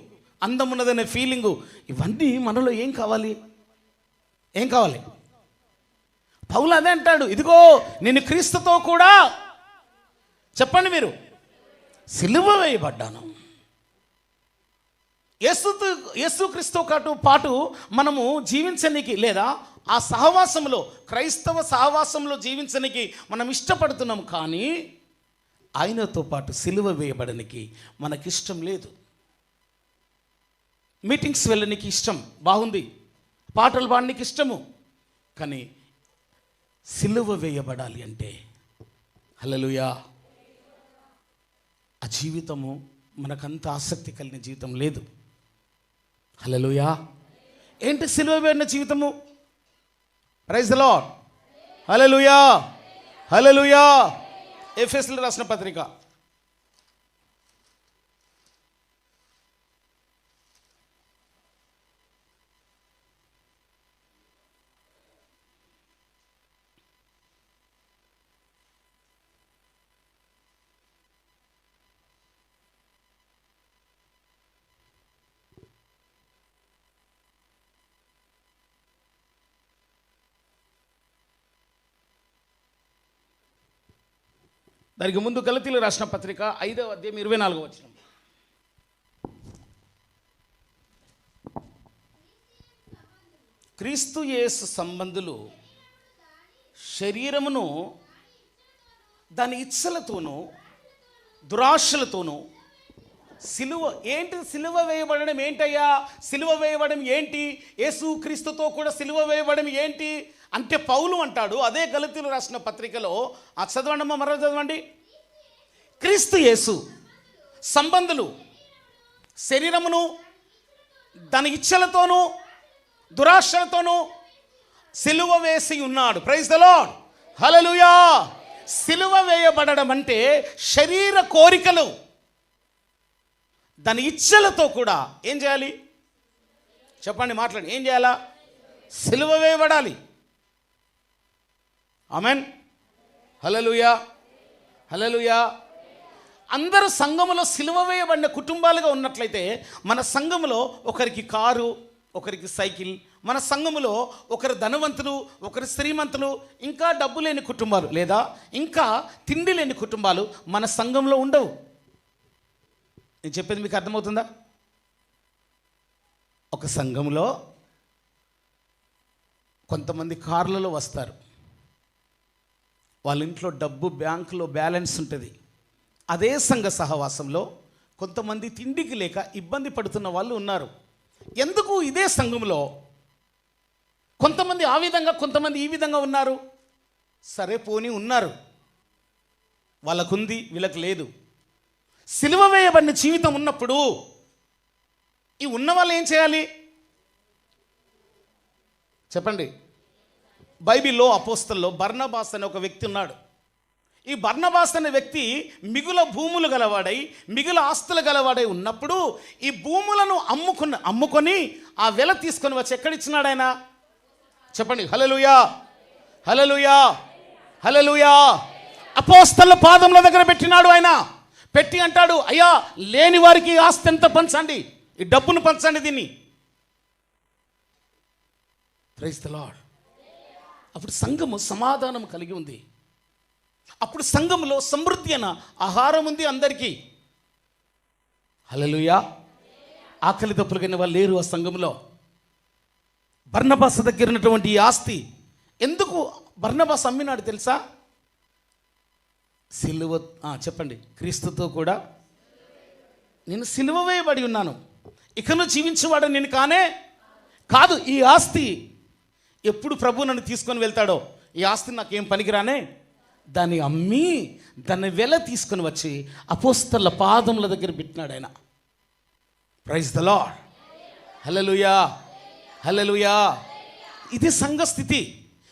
అందం ఉన్నదనే ఫీలింగు, ఇవన్నీ మనలో ఏం కావాలి? పౌలు అదే అంటాడు, ఇదిగో నేను క్రీస్తుతో కూడా, చెప్పండి మీరు, సిలువ వేయబడ్డాను. యేసు క్రీస్తుతో పాటు మనము జీవించడానికి, లేదా ఆ సహవాసంలో, క్రైస్తవ సహవాసంలో జీవించడానికి మనం ఇష్టపడుతున్నాం. కానీ ఆయనతో పాటు సిలువ వేయబడడానికి మనకిష్టం లేదు. మీటింగ్స్ వెళ్ళడానికి ఇష్టం, బాగుంది, పాటలు పాడడానికి ఇష్టము, కానీ సిలువ వేయబడాలి అంటే, హల్లెలూయా, ఆ జీవితము మనకంత ఆసక్తి కలిగిన జీవితం లేదు. హల్లెలూయా. ఏంటి సిలువ వేయబడిన జీవితము? Praise the lord. Hallelujah, hallelujah. ఎఫెసీయులకు రాసిన పత్రిక 5వ ముందు గలతీయులకు రాసిన పత్రిక 5వ అధ్యాయం 24వ వచనం. క్రీస్తు యేసు సంబంధులు శరీరమును దాని ఇచ్చలతోనూ దురాశలతోనూ సిలువ వేయబడడం ఏంటయ్యా? సిలువ వేయబడడం ఏంటి? యేసు క్రీస్తుతో కూడా సిలువ వేయబడడం ఏంటి అంటే పౌలు అంటాడు అదే గలతీయులకు రాసిన పత్రికలో, చదవండమ్మా, మరో చదవండి. క్రీస్తు యేసు సంబంధులు శరీరమును దాని ఇచ్చలతోనూ దురాశలతోనూ సిలువ వేసి ఉన్నాడు. Praise the lord. హల్లెలూయా. సిలువ వేయబడడం అంటే శరీర కోరికలు దాని ఇచ్చలతో కూడా ఏం చేయాలి? చెప్పండి, మాట్లాడి. ఏం చేయాలా? సిలువ వేయబడాలి. ఆమెన్. హల్లెలూయా, హల్లెలూయా. అందరూ సంఘములో సిలువ వేయబడిన కుటుంబాలుగా ఉన్నట్లయితే, మన సంఘములో ఒకరికి కారు, ఒకరికి సైకిల్, మన సంఘములో ఒకరు ధనవంతులు, ఒకరు శ్రీమంతులు, ఇంకా డబ్బు లేని కుటుంబాలు, లేదా ఇంకా తిండి లేని కుటుంబాలు మన సంఘంలో ఉండవు. నేను చెప్పేది మీకు అర్థమవుతుందా? ఒక సంఘంలో కొంతమంది కార్లలో వస్తారు, వాళ్ళ ఇంట్లో డబ్బు బ్యాంకులో బ్యాలెన్స్ ఉంటుంది. అదే సంఘ సహవాసంలో కొంతమంది తిండికి లేక ఇబ్బంది పడుతున్న వాళ్ళు ఉన్నారు. ఎందుకు ఇదే సంఘంలో కొంతమంది ఆ విధంగా, కొంతమంది ఈ విధంగా ఉన్నారు? సరే పోనీ ఉన్నారు, వాళ్ళకుంది, వీళ్ళకి లేదు. సిలువ వేయబడిన జీవితం ఉన్నప్పుడు ఈ ఉన్న వాళ్ళు ఏం చేయాలి? చెప్పండి. బైబిల్లో అపోస్తల్లో బర్నబాస్ అనే ఒక వ్యక్తి ఉన్నాడు. ఈ బర్నబాస్ అనే వ్యక్తి మిగుల భూములు గలవాడై, మిగుల ఆస్తులు గలవాడై ఉన్నప్పుడు ఈ భూములను అమ్ముకొని ఆ వెల తీసుకొని వచ్చి ఎక్కడిచ్చినాడు ఆయన? చెప్పండి. హల్లెలూయా, హల్లెలూయా, హల్లెలూయా. అపోస్తల పాదముల దగ్గర పెట్టినాడు ఆయన. పెట్టి అంటాడు, అయ్యా, లేని వారికి ఆస్తి ఎంత పంచండి, ఈ డబ్బును పంచండి దీన్ని. Praise the lord. అప్పుడు సంఘము సమాధానం కలిగి ఉంది. అప్పుడు సంఘంలో సమృద్ధి అయిన ఆహారం ఉంది అందరికీ. హల్లెలూయా. ఆకలి దప్పులు కలిగిన వాళ్ళు లేరు ఆ సంఘంలో. బర్నబాస్ దగ్గర ఉన్నటువంటి ఈ ఆస్తి ఎందుకు బర్నబాస్ అమ్మినాడు తెలుసా? సిలువ చెప్పండి. క్రీస్తుతో కూడా నేను సిలువ వేయబడి ఉన్నాను. ఇకను జీవించేవాడు నేను కాదు. ఈ ఆస్తి ఎప్పుడు ప్రభు నన్ను తీసుకొని వెళ్తాడో, ఈ ఆస్తి నాకేం పనికిరానే, దాన్ని అమ్మి దాన్ని వెల తీసుకొని వచ్చి అపోస్తల పాదముల దగ్గర పెట్టినాడు ఆయన. Praise the lord. Hallelujah, hallelujah. ఇది సంఘ స్థితి.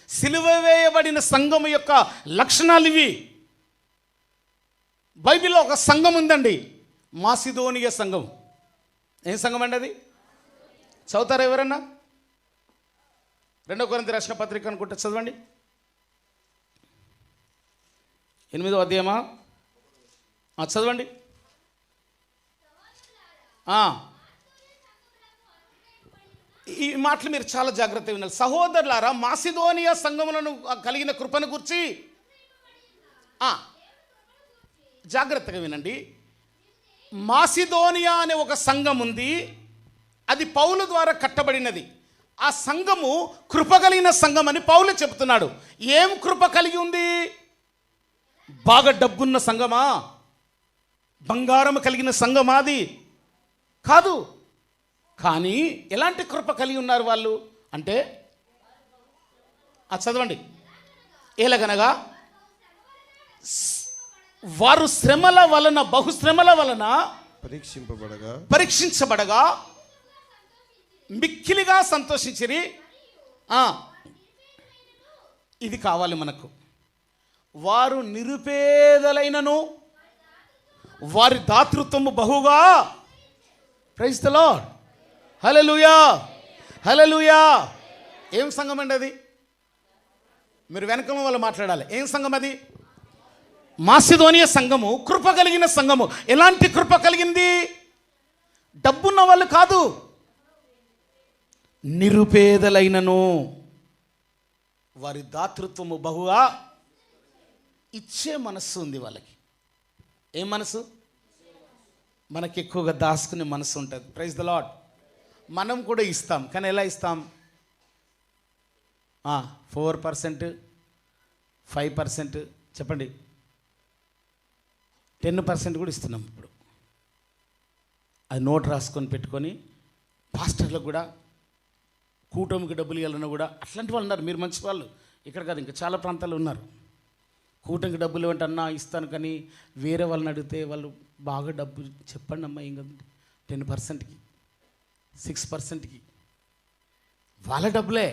సిలువ వేయబడిన సంఘం యొక్క లక్షణాలు ఇవి. బైబిల్లో ఒక సంఘం ఉందండి, మాసిదోనియ సంఘం. ఏం సంఘం అండి అది? చదువుతారా ఎవరన్నా? 2 కొరింథీ రాసిన పత్రిక అనుకుంటే చదవండి. 8వ అధ్యాయమా? చదవండి. ఈ మాటలు మీరు చాలా జాగ్రత్తగా వినాలి. సహోదరులారా, మాసిదోనియా సంఘములను కలిగిన కృపను గురించి జాగ్రత్తగా వినండి. మాసిదోనియా అనే ఒక సంఘం ఉంది. అది పౌలు ద్వారా కట్టబడినది. ఆ సంఘము కృప కలిగిన సంఘం అని పౌలు చెప్తున్నాడు. ఏం కృప కలిగి ఉంది? బాగా డబ్బున్న సంఘమా? బంగారం కలిగిన సంఘమా? అది కాదు. కానీ ఎలాంటి కృప కలిగి ఉన్నారు వాళ్ళు అంటే, చదవండి. ఎలాగనగా వారు శ్రమల వలన, బహుశ్రమల వలన పరీక్షించబడగా మిక్కిలిగా సంతోషించిరి. ఇది కావాలి మనకు. వారు నిరుపేదలైనను వారి దాతృత్వము బహుగా. Praise the lord. Hallelujah, hallelujah. ఏం సంఘం అండి అది? మీరు వెనకమ వాళ్ళు మాట్లాడాలి. ఏం సంఘం అది? మాసిదోనియ సంఘము కృప కలిగిన సంఘము. ఎలాంటి కృప కలిగింది? డబ్బున్న వాళ్ళు కాదు, నిరుపేదలైనను వారి దాతృత్వము బహుగా. ఇచ్చే మనస్సు ఉంది వాళ్ళకి. ఏం మనసు? మనకి ఎక్కువగా దాచుకునే మనసు ఉంటుంది. Praise the lord. మనం కూడా ఇస్తాం, కానీ ఎలా ఇస్తాం? 4%, 5%, చెప్పండి, 10% కూడా ఇస్తున్నాం ఇప్పుడు. అది నోట్ రాసుకొని పెట్టుకొని పాస్టర్లకు కూడా, కూటమికి డబ్బులు ఇవ్వాలన్నా కూడా అట్లాంటి వాళ్ళు ఉన్నారు. మీరు మంచి వాళ్ళు, ఇక్కడ కాదు ఇంకా చాలా ప్రాంతాల్లో ఉన్నారు. కూటమికి డబ్బులు ఇవ్వండి అన్నా ఇస్తాను, కానీ వేరే వాళ్ళని అడిగితే వాళ్ళు బాగా డబ్బు చెప్పండి అమ్మా, ఏం కదండి, 10%కి 6%కి వాళ్ళ డబ్బులే.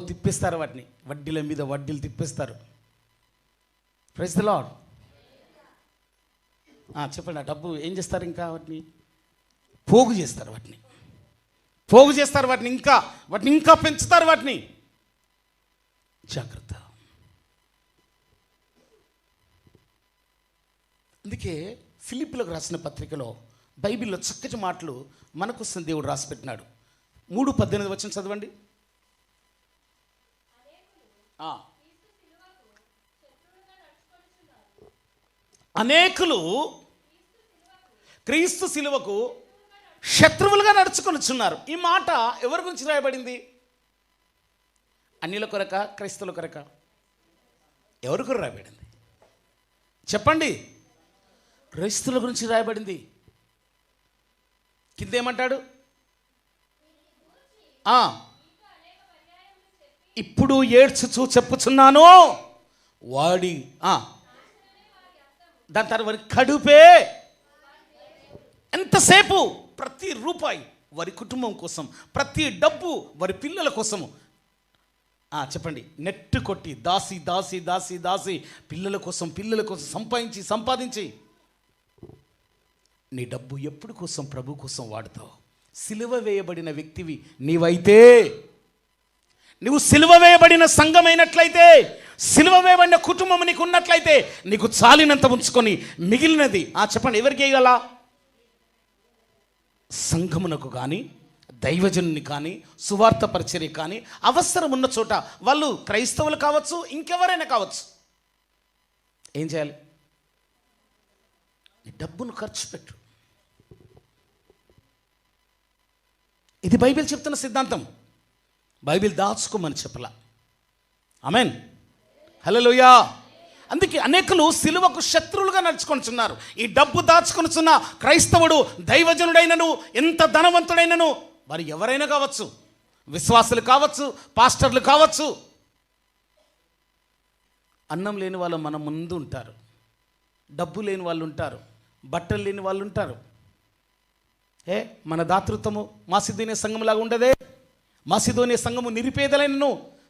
తిప్పిస్తారు వాటిని, వడ్డీల మీద వడ్డీలు తిప్పిస్తారు. Praise the lord. చెప్పండి. ఆ డబ్బు ఏం చేస్తారు? ఇంకా వాటిని పోగు చేస్తారు, వాటిని ఇంకా పెంచుతారు వాటిని. జాగ్రత్త. అందుకే ఫిలిప్పీలకు రాసిన పత్రికలో బైబిల్లో చక్కటి మాటలు మనకోసం దేవుడు రాసిపెట్టినాడు. 3:18 వచనం చదవండి. అనేకులు క్రీస్తు సిలువకు శత్రువులుగా నడుచుకొనిచున్నారు. ఈ మాట ఎవరి గురించి రాయబడింది? అన్యుల కొరక, క్రైస్తవుల కొరక? ఎవరి కొరకు రాయబడింది చెప్పండి? క్రైస్తవుల గురించి రాయబడింది. కిందేమంటాడు? ఇప్పుడు ఏడ్చుచూ చెప్పుచున్నాను వాడి. దాని తర్వాత కడుపే. ఎంతసేపు? ప్రతి రూపాయి వారి కుటుంబం కోసం, ప్రతి డబ్బు వారి పిల్లల కోసము. చెప్పండి. నెట్ కొట్టి దాసి దాసి దాసి దాసి పిల్లల కోసం సంపాదించి నీ డబ్బు ఎప్పుడు కోసం? ప్రభు కోసం వాడుతావు. సిలువ వేయబడిన వ్యక్తివి నీవైతే, నువ్వు సిలువ వేయబడిన సంఘమైనట్లయితే, సిలువ వేయబడిన కుటుంబం నీకు ఉన్నట్లయితే, నీకు చాలినంత ఉంచుకొని మిగిలినది చెప్పండి ఎవరికి వేయాలా? సంఘమునకు కానీ, దైవజనుని కానీ, సువార్త పరిచర్య కానీ, అవసరం ఉన్న చోట, వాళ్ళు క్రైస్తవులు కావచ్చు, ఇంకెవరైనా కావచ్చు, ఏం చేయాలి? నీ డబ్బును ఖర్చు పెట్టు. ఇది బైబిల్ చెప్తున్న సిద్ధాంతం. బైబిల్ దాచుకోమని చెప్పలా. ఆమేన్, హల్లెలూయా. అందుకే అనేకులు సిలువకు శత్రువులుగా నడుచుకొనిచున్నారు. ఈ డబ్బు దాచుకొనిచున్న క్రైస్తవుడు దైవజనుడైనను, ఎంత ధనవంతుడైనను, వారు ఎవరైనా కావచ్చు, విశ్వాసులు కావచ్చు, పాస్టర్లు కావచ్చు, అన్నం లేని వాళ్ళు మన ముందు ఉంటారు, డబ్బు లేని వాళ్ళు ఉంటారు, బట్టలు లేని వాళ్ళు ఉంటారు. మన దాతృత్వము మాసిదోనియ సంఘంలాగా ఉండదే. మాసిదోనియ సంఘము నిరుపేదలైనను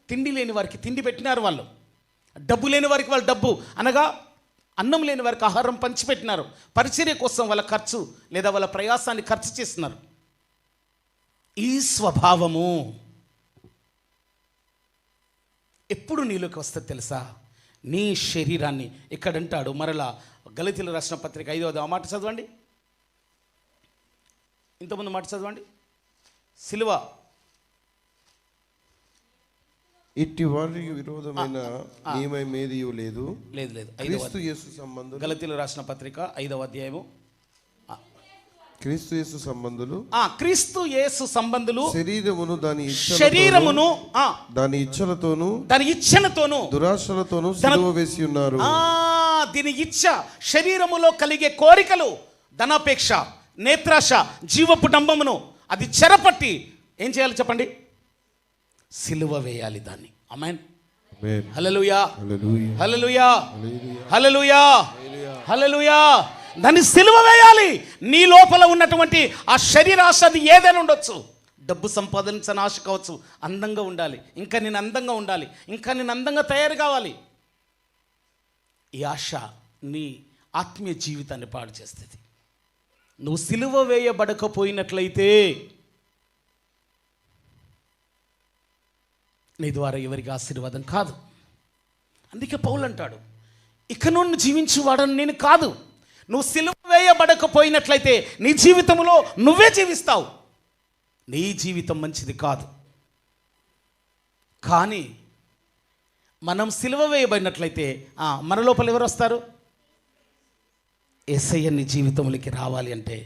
తిండి లేని వారికి తిండి పెట్టినారు. వాళ్ళు డబ్బు లేని వారికి వాళ్ళు డబ్బు అనగా అన్నం లేని వారికి ఆహారం పంచిపెట్టినారు. పరిచర్య కోసం వాళ్ళ ఖర్చు లేదా వాళ్ళ ప్రయాసాన్ని ఖర్చు చేస్తున్నారు. ఈ స్వభావము ఎప్పుడు నీలోకి వస్తే తెలుసా? నీ శరీరాన్ని ఇక్కడంటాడు మరలా గలతీయులకు రాసిన పత్రిక 5వ మాట చదవండి. ఇంతకుముందు మాట చదవండి. సిలువ ఇట్టి వారికి విరోధమైన నియమమేదియు లేదు. క్రీస్తు యేసు సంబంధులు. గలతీయులకు రాసిన పత్రిక 5వ అధ్యాయము. క్రీస్తు యేసు సంబంధులు. క్రీస్తు యేసు సంబంధులు శరీరమును దాని ఇచ్చలతోను దురాశలతోను సిలువ వేసి ఉన్నారు. దీని ఇచ్చ శరీరములో కలిగే కోరికలు, ధనాపేక్ష, నేత్రాశ, జీవపు డంబమును అది చెరపట్టి ఏం చేయాలి చెప్పండి? సిలువ వేయాలి దాన్ని. ఆమేన్. హల్లెలూయా, హల్లెలూయా, హల్లెలూయా, హల్లెలూయా. దాన్ని సిలువ వేయాలి. నీ లోపల ఉన్నటువంటి ఆ శరీరాశ అది ఏదైనా ఉండొచ్చు. డబ్బు సంపాదించని ఆశ కావచ్చు. అందంగా ఉండాలి, ఇంకా నేను అందంగా ఉండాలి, ఇంకా నేను అందంగా తయారు కావాలి. ఈ ఆశ నీ ఆత్మీయ జీవితాన్ని పాడు చేస్తుంది. నువ్వు సిలువ వేయబడకపోయినట్లయితే నీ ద్వారా ఎవరికి ఆశీర్వాదం కాదు. అందుకే పౌలు అంటాడు, ఇక నుండి జీవించువాడని నేను కాదు. నువ్వు సిలువ వేయబడకపోయినట్లయితే నీ జీవితంలో నువ్వే జీవిస్తావు. నీ జీవితం మంచిది కాదు. కానీ మనం సిలువ వేయబడినట్లయితే మన లోపల ఎవరు వస్తారు? యేసయ్య నీ జీవితంలోకి రావాలి అంటే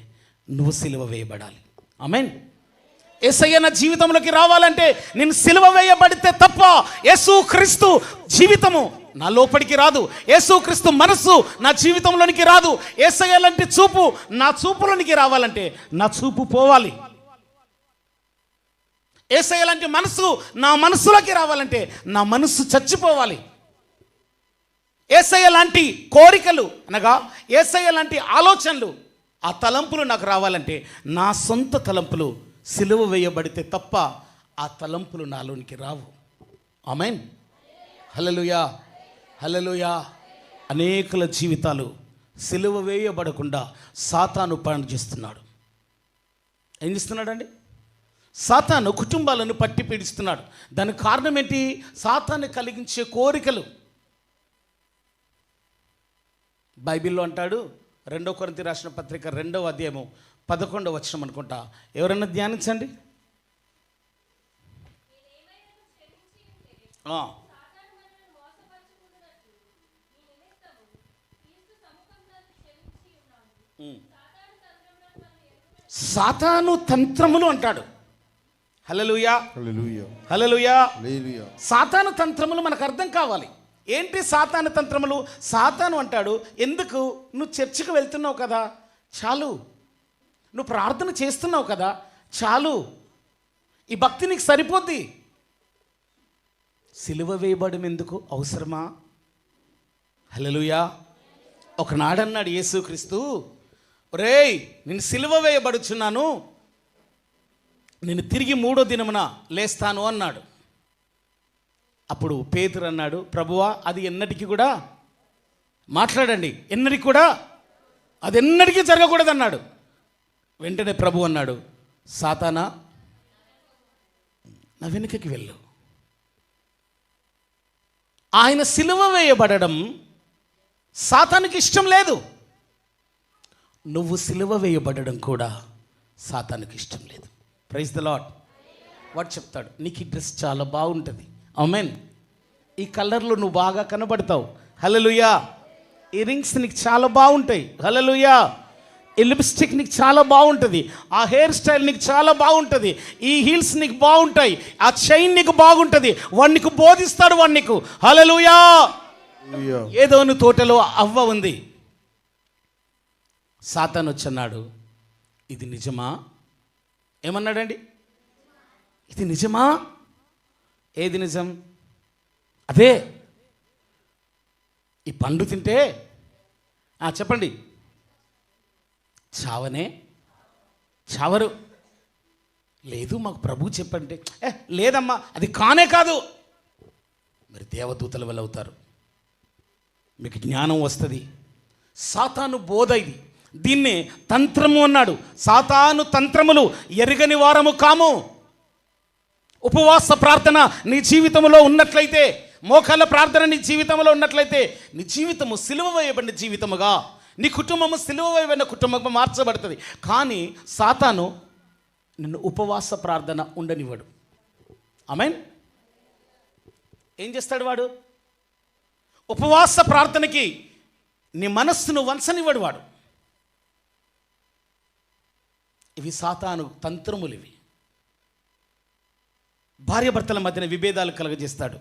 నువ్వు సిలువ వేయబడాలి. ఆమేన్. యేసయ్య నా జీవితంలోకి రావాలంటే నేను సిలువ వేయబడితే తప్ప యేసుక్రీస్తు జీవితము నా లోపలికి రాదు. యేసుక్రీస్తు మనస్సు నా జీవితంలోనికి రాదు. యేసయ్య లాంటి చూపు నా చూపులోనికి రావాలంటే నా చూపు పోవాలి. యేసయ్య లాంటి మనస్సు నా మనస్సులోకి రావాలంటే నా మనస్సు చచ్చిపోవాలి. యేసయ్య లాంటి కోరికలు అనగా యేసయ్య లాంటి ఆలోచనలు, ఆ తలంపులు నాకు రావాలంటే నా సొంత తలంపులు సిలువ వేయబడితే తప్ప ఆ తలంపులు నాలోనికి రావు. ఆమేన్. హల్లెలూయా, హల్లెలూయా. అనేకుల జీవితాలు సిలువ వేయబడకుండా సాతాను పని చేస్తున్నాడు. ఏం చేస్తున్నాడండి? సాతాను కుటుంబాలను పట్టి పీడిస్తున్నాడు. దానికి కారణం ఏంటి? సాతాను కలిగించే కోరికలు. బైబిల్లో అంటాడు, 2 కొరింథీ రాసిన పత్రిక 2వ అధ్యాయము 11వ వచనం అనుకుంటా, ఎవరైనా ధ్యానించండి. సాతాను తంత్రములు అంటాడు. హల్లెలూయా, హల్లెలూయా. సాతాను తంత్రములు మనకు అర్థం కావాలి. ఏంటి సాతాను తంత్రములు? సాతాను అంటాడు, ఎందుకు నువ్వు చర్చికి వెళ్తున్నావు కదా చాలు, నువ్వు ప్రార్థన చేస్తున్నావు కదా చాలు, ఈ భక్తి నీకు సరిపోద్ది, సిలువ వేయబడం ఎందుకు అవసరమా? హల్లెలూయా. ఒకనాడన్నాడు యేసుక్రీస్తు, ఒరేయ్ నేను సిలువ వేయబడుచున్నాను, నేను తిరిగి 3వ దినమున లేస్తాను అన్నాడు. అప్పుడు పేతురు అన్నాడు, ప్రభువా అది ఎన్నటికీ కూడా మాట్లాడండి, ఎన్నటికి కూడా అది ఎన్నటికీ జరగకూడదు అన్నాడు. వెంటనే ప్రభు అన్నాడు, సాతానా నా వెనుకకి వెళ్ళు. ఆయన సిలువ వేయబడడం సాతానికి ఇష్టం లేదు. నువ్వు సిలువ వేయబడడం కూడా సాతానికి ఇష్టం లేదు. Praise the lord. వాడు చెప్తాడు, నీకు ఈ డ్రెస్ చాలా బాగుంటుంది, ఆమేన్, ఈ కలర్లో నువ్వు బాగా కనబడతావు, హల్లెలూయా, ఈ రింగ్స్ నీకు చాలా బాగుంటాయి, హల్లెలూయా, ఈ లిప్స్టిక్ నీకు చాలా బాగుంటుంది, ఆ హెయిర్ స్టైల్ నీకు చాలా బాగుంటుంది, ఈ హీల్స్ నీకు బాగుంటాయి, ఆ చైన్ నీకు బాగుంటుంది. వాడు నీకు బోధిస్తాడు, వాడు నీకు, హల్లెలూయా. హల్లెలూయా. ఏదోను తోటలో అవ్వ ఉంది. సాతాను వచ్చన్నాడు, ఇది నిజమా? ఏమన్నాడండి? ఇది నిజమా? ఏది నిజం? అదే ఈ పండు తింటే చెప్పండి, చావనే చావరు. లేదు, మాకు ప్రభువు చెప్పంటే, లేదమ్మా అది కానే కాదు. మరి దేవదూతల వల్ల అవుతారు, మీకు జ్ఞానం వస్తుంది. సాతాను బోధ ఇది. దీన్నే తంత్రము అన్నాడు. సాతాను తంత్రములు ఎరగని వారము కాము. ఉపవాస ప్రార్థన నీ జీవితంలో ఉన్నట్లయితే, మోకాళ్ళ ప్రార్థన నీ జీవితంలో ఉన్నట్లయితే, నీ జీవితము సిలువ వేయబడిన జీవితముగా, నీ కుటుంబము సిలువ వేయబడిన కుటుంబంగా మార్చబడుతుంది. కానీ సాతాను నిన్ను ఉపవాస ప్రార్థన ఉండనివ్వడు. ఆమేన్. ఏం చేస్తాడు వాడు? ఉపవాస ప్రార్థనకి నీ మనస్సును వంచనివ్వడు వాడు. ఇవి సాతాను తంత్రములు. ఇవి భార్యాభర్తల మధ్యన విభేదాలు కలుగజేస్తాడు.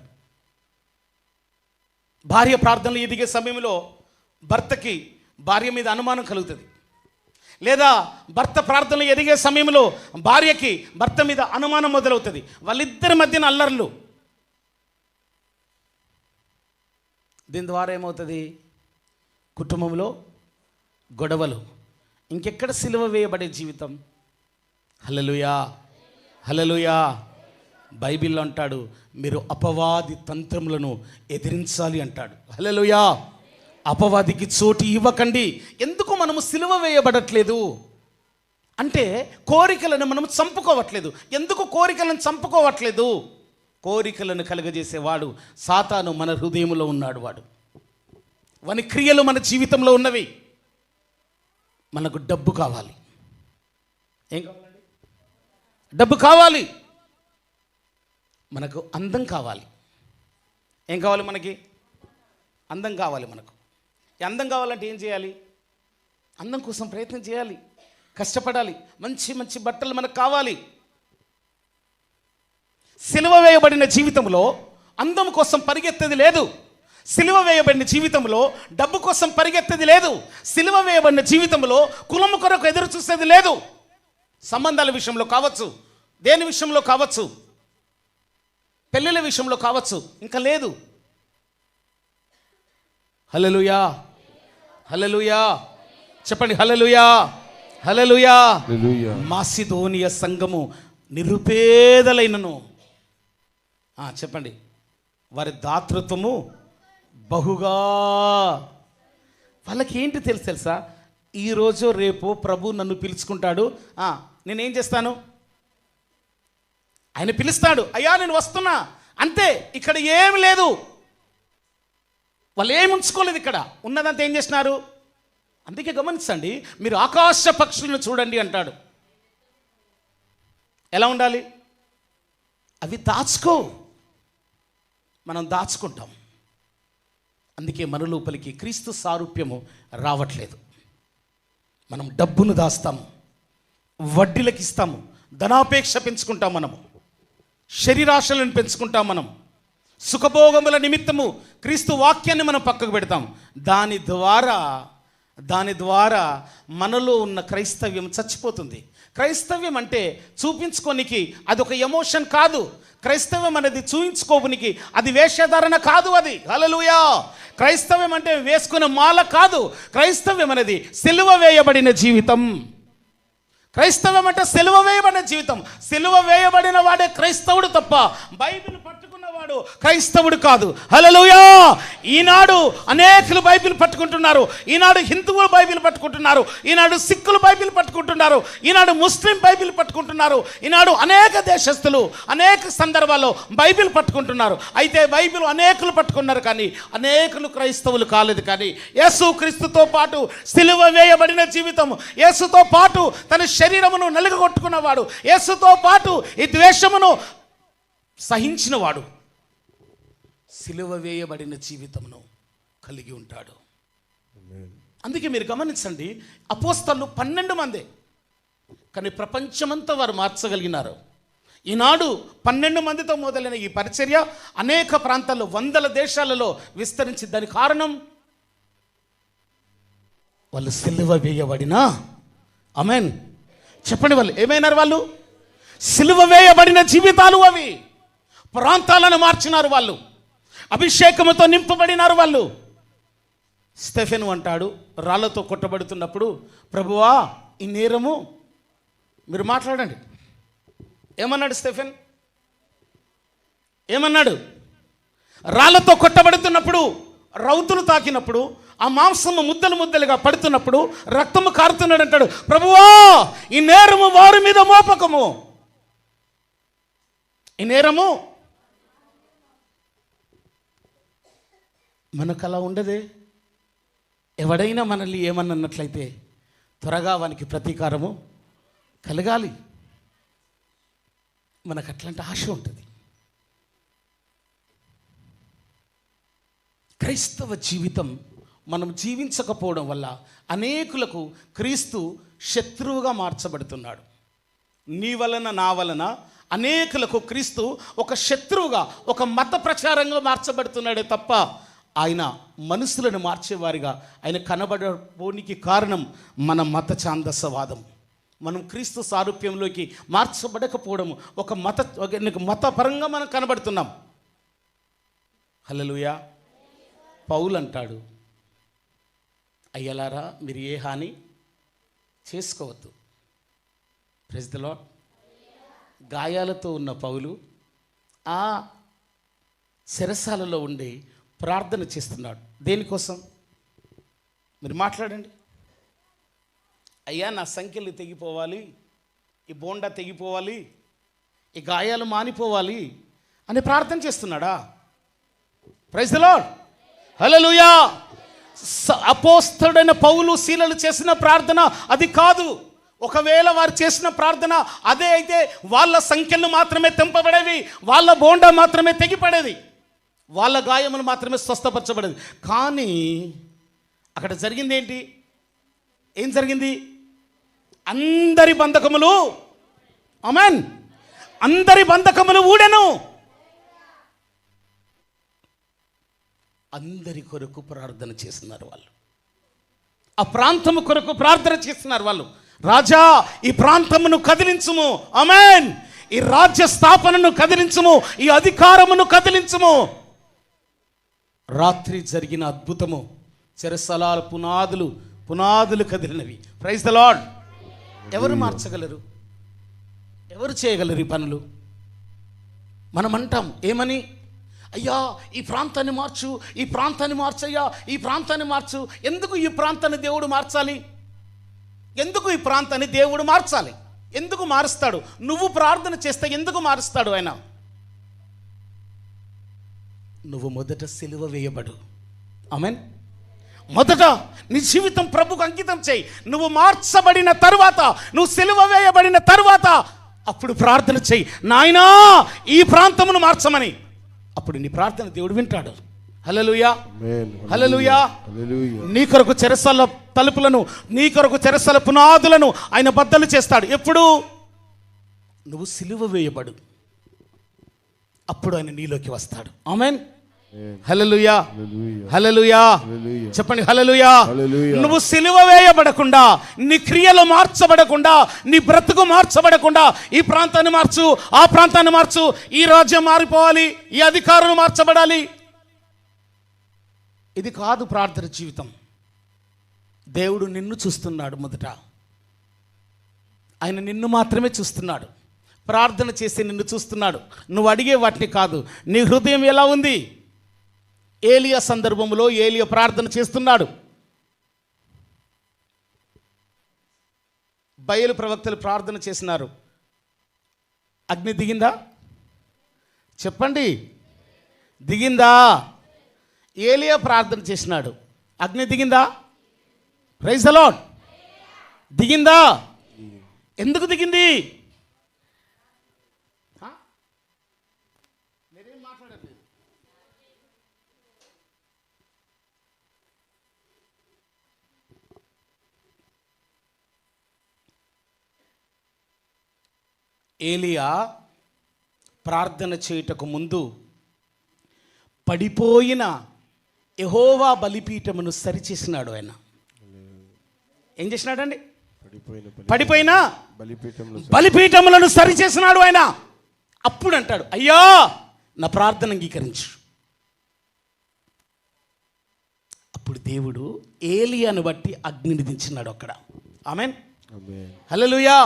భార్య ప్రార్థనలు ఎదిగే సమయంలో భర్తకి భార్య మీద అనుమానం కలుగుతుంది. లేదా భర్త ప్రార్థనలు ఎదిగే సమయంలో భార్యకి భర్త మీద అనుమానం మొదలవుతుంది. వాళ్ళిద్దరి మధ్యన అల్లర్లు. దీని ద్వారా ఏమవుతుంది? కుటుంబంలో గొడవలు. ఇంకెక్కడ సిలువ వేయబడే జీవితం? హల్లెలూయా, హల్లెలూయా. బైబిల్లో అంటాడు, మీరు అపవాది తంత్రములను ఎదిరించాలి అంటాడు. హల్లెలూయా. అపవాదికి చోటు ఇవ్వకండి. ఎందుకు మనము సిలువ వేయబడట్లేదు అంటే, కోరికలను మనం చంపుకోవట్లేదు. ఎందుకు కోరికలను చంపుకోవట్లేదు? కోరికలను కలుగజేసేవాడు సాతాను మన హృదయంలో ఉన్నాడు. వాని క్రియలు మన జీవితంలో ఉన్నవి. మనకు డబ్బు కావాలి. ఏం కావాలండి? డబ్బు కావాలి. మనకు అందం కావాలి. ఏం కావాలి? మనకి అందం కావాలి. మనకు ఈ అందం కావాలంటే ఏం చేయాలి? అందం కోసం ప్రయత్నం చేయాలి, కష్టపడాలి. మంచి మంచి బట్టలు మనకు కావాలి. సిలువ వేయబడిన జీవితంలో అందం కోసం పరిగెత్తేది లేదు. సిలువ వేయబడిన జీవితంలో డబ్బు కోసం పరిగెత్తేది లేదు. సిలువ వేయబడిన జీవితంలో కులము కొరకు ఎదురు చూసేది లేదు. సంబంధాల విషయంలో కావచ్చు, దేని విషయంలో కావచ్చు, పెళ్ళిళ్ళ విషయంలో కావచ్చు, ఇంకా లేదు. హల్లెలూయా, హల్లెలూయా. చెప్పండి హల్లెలూయా, హల్లెలూయా. హల్లెలూయా. మాసిదోనియ సంఘము నిరుపేదలైనను చెప్పండి, వారి దాతృత్వము బహుగా. వాళ్ళకి ఏంటి తెలుసా? ఈరోజు రేపు ప్రభు నన్ను పిలుచుకుంటాడు, నేనేం చేస్తాను? ఆయన పిలుస్తాడు, అయ్యా నేను వస్తున్నా, అంతే. ఇక్కడ ఏమి లేదు. వాళ్ళు ఏమి ఉంచుకోలేదు. ఇక్కడ ఉన్నదంతా ఏం చేసినారు? అందుకే గమనించండి, మీరు ఆకాశ పక్షులను చూడండి అంటాడు. ఎలా ఉండాలి? అవి దాచుకో. మనం దాచుకుంటాం. అందుకే మన లోపలికి క్రీస్తు సారూప్యము రావట్లేదు. మనం డబ్బును దాస్తాము, వడ్డీలకు ఇస్తాము, ధనాపేక్ష పెంచుకుంటాం, మనము శరీరాశలను పెంచుకుంటాం, మనం సుఖభోగముల నిమిత్తము క్రీస్తు వాక్యాన్ని మనం పక్కకు పెడతాం. దాని ద్వారా మనలో ఉన్న క్రైస్తవ్యం చచ్చిపోతుంది. క్రైస్తవ్యం అంటే చూపించుకోనికి అదొక ఎమోషన్ కాదు. క్రైస్తవ్యం అనేది చూయించుకోనికి అది వేషధారణ కాదు. అది హల్లెలూయా. క్రైస్తవ్యం అంటే వేసుకున్న మాల కాదు. క్రైస్తవ్యం అనేది సిలువ వేయబడిన జీవితం. క్రైస్తవం అంటే సిలువ వేయబడిన జీవితం. సిలువ వేయబడిన వాడే క్రైస్తవుడు తప్ప బైబిల్ పట్టుకున్నవాడు క్రైస్తవుడు కాదు. హల్లెలూయా. ఈనాడు అనేకులు బైబిల్ పట్టుకుంటున్నారు. ఈనాడు హిందువులు బైబిల్ పట్టుకుంటున్నారు. ఈనాడు సిక్కులు బైబిల్ పట్టుకుంటున్నారు. ఈనాడు ముస్లిం బైబిల్ పట్టుకుంటున్నారు. ఈనాడు అనేక దేశస్తులు అనేక సందర్భాల్లో బైబిల్ పట్టుకుంటున్నారు. అయితే బైబిల్ అనేకులు పట్టుకున్నారు, కానీ అనేకులు క్రైస్తవులు కాలేదు. కానీ యేసు క్రీస్తుతో పాటు సిలువ వేయబడిన జీవితం, యేసుతో పాటు తన శరీరమును నలుగగొట్టుకున్నవాడు, యేసుతో పాటు ఈ ద్వేషమును సహించినవాడు సిలువ వేయబడిన జీవితమును కలిగి ఉంటాడు. అందుకే మీరు గమనించండి, అపోస్తలు 12 మందే, కానీ ప్రపంచమంతా వారు మార్చగలిగినారు. ఈనాడు 12 మందితో మొదలైన ఈ పరిచర్య అనేక ప్రాంతాల్లో, వందల దేశాలలో విస్తరించి. దానికి కారణం వాళ్ళు సిలువ వేయబడిన, ఆమేన్ చెప్పండి, వాళ్ళు ఏమైనారు? వాళ్ళు సిలువ వేయబడిన జీవితాలు. అవి ప్రాంతాలను మార్చినారు వాళ్ళు, అభిషేకముతో నింపబడినారు వాళ్ళు. స్టెఫెను అంటాడు, రాళ్లతో కొట్టబడుతున్నప్పుడు, ప్రభువా ఈ నేరము, మీరు మాట్లాడండి, ఏమన్నాడు స్టెఫెన్? ఏమన్నాడు? రాళ్లతో కొట్టబడుతున్నప్పుడు, రౌతులు తాకినప్పుడు, ఆ మాంసము ముద్దలు ముద్దలుగా పడుతున్నప్పుడు, రక్తము కారుతున్నాడు అంటాడు, ప్రభువా ఈ నేరము వారి మీద మోపకము. ఈ నేరము మనకు అలా ఉండదే. ఎవడైనా మనల్ని ఏమన్నట్లయితే త్వరగా వానికి ప్రతీకారము కలగాలి. మనకు అట్లాంటి ఆశ ఉంటుంది. క్రైస్తవ జీవితం మనం జీవించకపోవడం వల్ల అనేకులకు క్రీస్తు శత్రువుగా మార్చబడుతున్నాడు. నీ వలన, నా వలన అనేకులకు క్రీస్తు ఒక శత్రువుగా, ఒక మత ప్రచారంగా మార్చబడుతున్నాడే తప్ప ఆయన మనుషులను మార్చేవారిగా ఆయన కనబడపోనికి కారణం మన మత ఛాందసవాదం. మనం క్రీస్తు సారూప్యంలోకి మార్చబడకపోవడం, ఒక మతపరంగా మనం కనబడుతున్నాం. హల్లెలూయా. పౌలు అంటాడు, అయ్యలారా మీరు ఏ హాని చేసుకోవద్దు. Praise the lord. గాయాలతో ఉన్న పౌలు ఆ చెరసాలలో ఉండి ప్రార్థన చేస్తున్నాడు. దేనికోసం? మీరు మాట్లాడండి. అయ్యా నా సంఖ్యలు తెగిపోవాలి, ఈ బోండా తెగిపోవాలి, ఈ గాయాలు మానిపోవాలి అని ప్రార్థన చేస్తున్నాడా? Praise the lord. హల్లెలూయా. అపోస్తలుడైన పౌలు, శీలలు చేసిన ప్రార్థన అది కాదు. ఒకవేళ వారు చేసిన ప్రార్థన అదే అయితే వాళ్ళ సంఖ్యలు మాత్రమే తెంపబడేవి, వాళ్ళ బోండా మాత్రమే తెగిపడేది, వాళ్ళ గాయములు మాత్రమే స్వస్థపరచబడేది. కానీ అక్కడ జరిగింది ఏంటి? ఏం జరిగింది? అందరి బంధకములు, ఆమేన్, అందరి బంధకములు ఊడెను. అందరి కొరకు ప్రార్థన చేస్తున్నారు వాళ్ళు. ఆ ప్రాంతము కొరకు ప్రార్థన చేస్తున్నారు వాళ్ళు. రాజా ఈ ప్రాంతమును కదిలించుము, ఆమేన్, ఈ రాజ్య స్థాపనను కదిలించుము, ఈ అధికారమును కదిలించుము. రాత్రి జరిగిన అద్భుతము, చెరసలాల పునాదులు కదిలినవి. Praise the lord. ఎవరు మార్చగలరు? ఎవరు చేయగలరు ఈ పనులు? మనం అంటాం ఏమని? అయ్యా ఈ ప్రాంతాన్ని మార్చు, ఈ ప్రాంతాన్ని మార్చయ్యా, ఈ ప్రాంతాన్ని మార్చు. ఎందుకు ఈ ప్రాంతాన్ని దేవుడు మార్చాలి? ఎందుకు ఈ ప్రాంతాన్ని దేవుడు మార్చాలి? ఎందుకు మారుస్తాడు? నువ్వు ప్రార్థన చేస్తే ఎందుకు మారుస్తాడు ఆయన? నువ్వు మొదట సిలువ వేయబడు, ఆమేన్. మొదట నీ జీవితం ప్రభుకు అంకితం చేయి. నువ్వు మార్చబడిన తరువాత, నువ్వు సిలువ వేయబడిన తరువాత అప్పుడు ప్రార్థన చేయి, నాయనా ఈ ప్రాంతమును మార్చమని. అప్పుడు నీ ప్రార్థన దేవుడు వింటాడు. హల్లెలూయా, హల్లెలూయా. నీ కొరకు చెరసాల తలుపులను, నీ కొరకు చెరసాల పునాదులను ఆయన బద్దలు చేస్తాడు. ఎప్పుడు? నువ్వు సిలువ వేయబడు, అప్పుడు ఆయన నీలోకి వస్తాడు. ఆమేన్. హల్లెలూయా, హల్లెలూయా. చెప్పండి హల్లెలూయా. నువ్వు సిలువ వేయబడకుండా, నీ క్రియలు మార్చబడకుండా, నీ బ్రతుకు మార్చబడకుండా, ఈ ప్రాంతాన్ని మార్చు, ఆ ప్రాంతాన్ని మార్చు, ఈ రాజ్యం మారిపోవాలి, ఈ అధికారం మార్చబడాలి, ఇది కాదు ప్రార్థన జీవితం. దేవుడు నిన్ను చూస్తున్నాడు. మొదట ఆయన నిన్ను మాత్రమే చూస్తున్నాడు. ప్రార్థన చేసి నిన్ను చూస్తున్నాడు. నువ్వు అడిగే వాటిని కాదు. నీ హృదయం ఎలా ఉంది? ఏలియా సందర్భంలో ఏలియా ప్రార్థన చేస్తున్నాడు. బయలు ప్రవక్తలు ప్రార్థన చేసినారు. అగ్ని దిగిందా? చెప్పండి, దిగిందా? ఏలియా ప్రార్థన చేసినాడు, అగ్ని దిగిందా? Praise the lord. దిగిందా? ఎందుకు దిగింది? మీరేం మాట్లాడలేదు. ఏలియా ప్రార్థన చేయుటకు ముందు పడిపోయిన యెహోవా బలిపీఠమును సరిచేసినాడు. ఆయన ఏం చేసినాడండి? పడిపోయిన బలిపీఠములను సరిచేసినాడు ఆయన. అప్పుడు అంటాడు, అయ్యా నా ప్రార్థన అంగీకరించు. అప్పుడు దేవుడు ఏలియాను బట్టి అగ్నిని దించినాడు అక్కడ. ఆమేన్, హల్లెలూయా.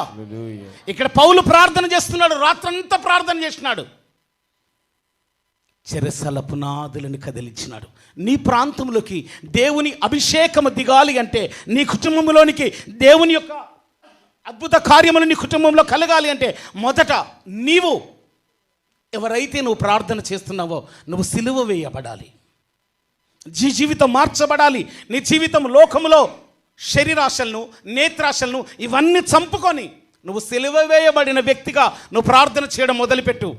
ఇక్కడ పౌలు ప్రార్థన చేస్తున్నాడు, రాత్రంతా ప్రార్థన చేసినాడు. చెరసల పునాదులను కదిలించినాడు. నీ ప్రాంతంలోకి దేవుని అభిషేకము దిగాలి అంటే, నీ కుటుంబంలోనికి దేవుని యొక్క అద్భుత కార్యములు నీ కుటుంబంలో కలగాలి అంటే, మొదట నీవు ఎవరైతే నువ్వు ప్రార్థన చేస్తున్నావో నువ్వు సిలువ వేయబడాలి. జీవితం మార్చబడాలి. నీ జీవితం లోకములో శరీరాశలను, నేత్రాశలను ఇవన్నీ చంపుకొని నువ్వు సిలువ వేయబడిన వ్యక్తిగా నువ్వు ప్రార్థన చేయడం మొదలుపెట్టు.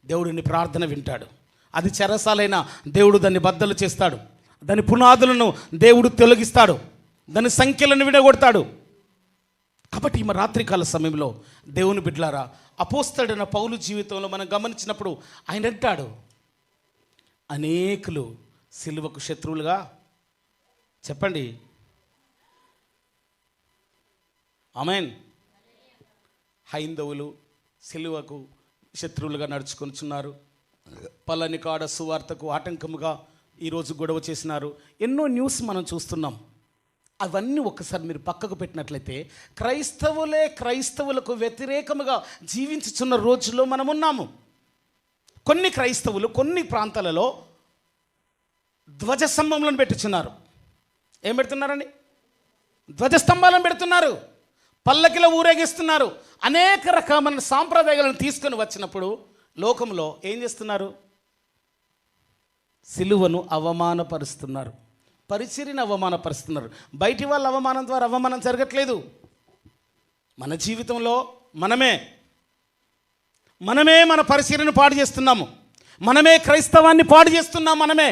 దేవుడు నీ ప్రార్థన వింటాడు. అది చెరసాలైనా దేవుడు దాన్ని బద్దలు చేస్తాడు. దాని పునాదులను దేవుడు తొలగిస్తాడు. దాని సంఖ్యలను విడగొడతాడు. కాబట్టి ఈ రాత్రికాల సమయంలో దేవుని బిడ్డలారా, అపోస్తలుడైన పౌలు జీవితంలో మనం గమనించినప్పుడు ఆయన అంటాడు, అనేకులు సిలువకు శత్రువులుగా, చెప్పండి ఆమేన్, హైందవులు సిలువకు శత్రువులుగా నడుచుకొనిచున్నారు. పల్లని కాడ సువార్తకు ఆటంకముగా ఈరోజు గొడవ చేసినారు. ఎన్నో న్యూస్ మనం చూస్తున్నాం. అవన్నీ ఒక్కసారి మీరు పక్కకు పెట్టినట్లయితే క్రైస్తవులే క్రైస్తవులకు వ్యతిరేకముగా జీవించుచున్న రోజుల్లో మనం ఉన్నాము. కొన్ని క్రైస్తవులు కొన్ని ప్రాంతాలలో ధ్వజస్తంభములను పెట్టుచున్నారు. ఏం పెడుతున్నారండి? ధ్వజస్తంభాలను పెడుతున్నారు. పల్లకిలో ఊరేగిస్తున్నారు. అనేక రకమైన సాంప్రదాయాలను తీసుకొని వచ్చినప్పుడు లోకంలో ఏం చేస్తున్నారు? సిలువను అవమానపరుస్తున్నారు, పరిచర్యను అవమానపరుస్తున్నారు. బయటి వాళ్ళ అవమానం ద్వారా అవమానం జరగట్లేదు. మన జీవితంలో మనమే మన పరిచర్యను పాడు చేస్తున్నాము. మనమే క్రైస్తవాన్ని పాడు చేస్తున్నాం. మనమే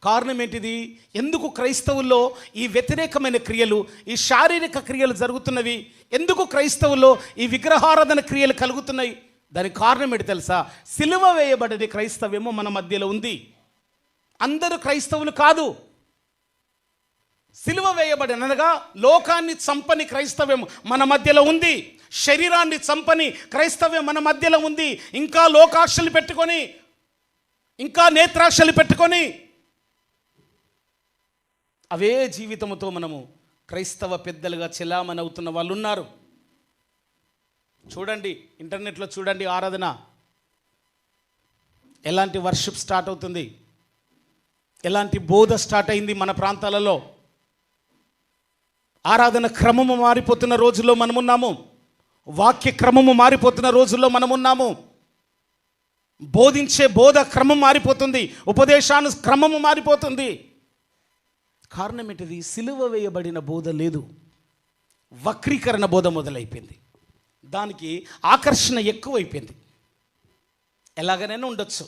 కారణం ఏంటిది? ఎందుకు క్రైస్తవుల్లో ఈ వ్యతిరేకమైన క్రియలు, ఈ శారీరక క్రియలు జరుగుతున్నవి? ఎందుకు క్రైస్తవుల్లో ఈ విగ్రహారాధన క్రియలు కలుగుతున్నాయి? దానికి కారణం ఏంటి తెలుసా? సిలువ వేయబడేది క్రైస్తవ్యము మన మధ్యలో ఉంది. అందరూ క్రైస్తవులు కాదు. సిలువ వేయబడి అనగా లోకాన్ని చంపని క్రైస్తవ్యం మన మధ్యలో ఉంది. శరీరాన్ని చంపని క్రైస్తవ్యం మన మధ్యలో ఉంది. ఇంకా లోకాశలు పెట్టుకొని, ఇంకా నేత్రాశలు పెట్టుకొని అవే జీవితంతో మనము క్రైస్తవ పెద్దలుగా చెలామణి అవుతున్న వాళ్ళు ఉన్నారు. చూడండి, ఇంటర్నెట్లో చూడండి, ఆరాధన ఎలాంటి వర్షిప్ స్టార్ట్ అవుతుంది, ఎలాంటి బోధ స్టార్ట్ అయింది మన ప్రాంతాలలో. ఆరాధన క్రమము మారిపోతున్న రోజుల్లో మనమున్నాము. వాక్య క్రమము మారిపోతున్న రోజుల్లో మనమున్నాము. బోధించే బోధ క్రమం మారిపోతుంది. ఉపదేశాను క్రమము మారిపోతుంది. కారణం ఏంటిది? సిలువ వేయబడిన బోధ లేదు. వక్రీకరణ బోధ మొదలైపోయింది. దానికి ఆకర్షణ ఎక్కువైపోయింది. ఎలాగనైనా ఉండొచ్చు.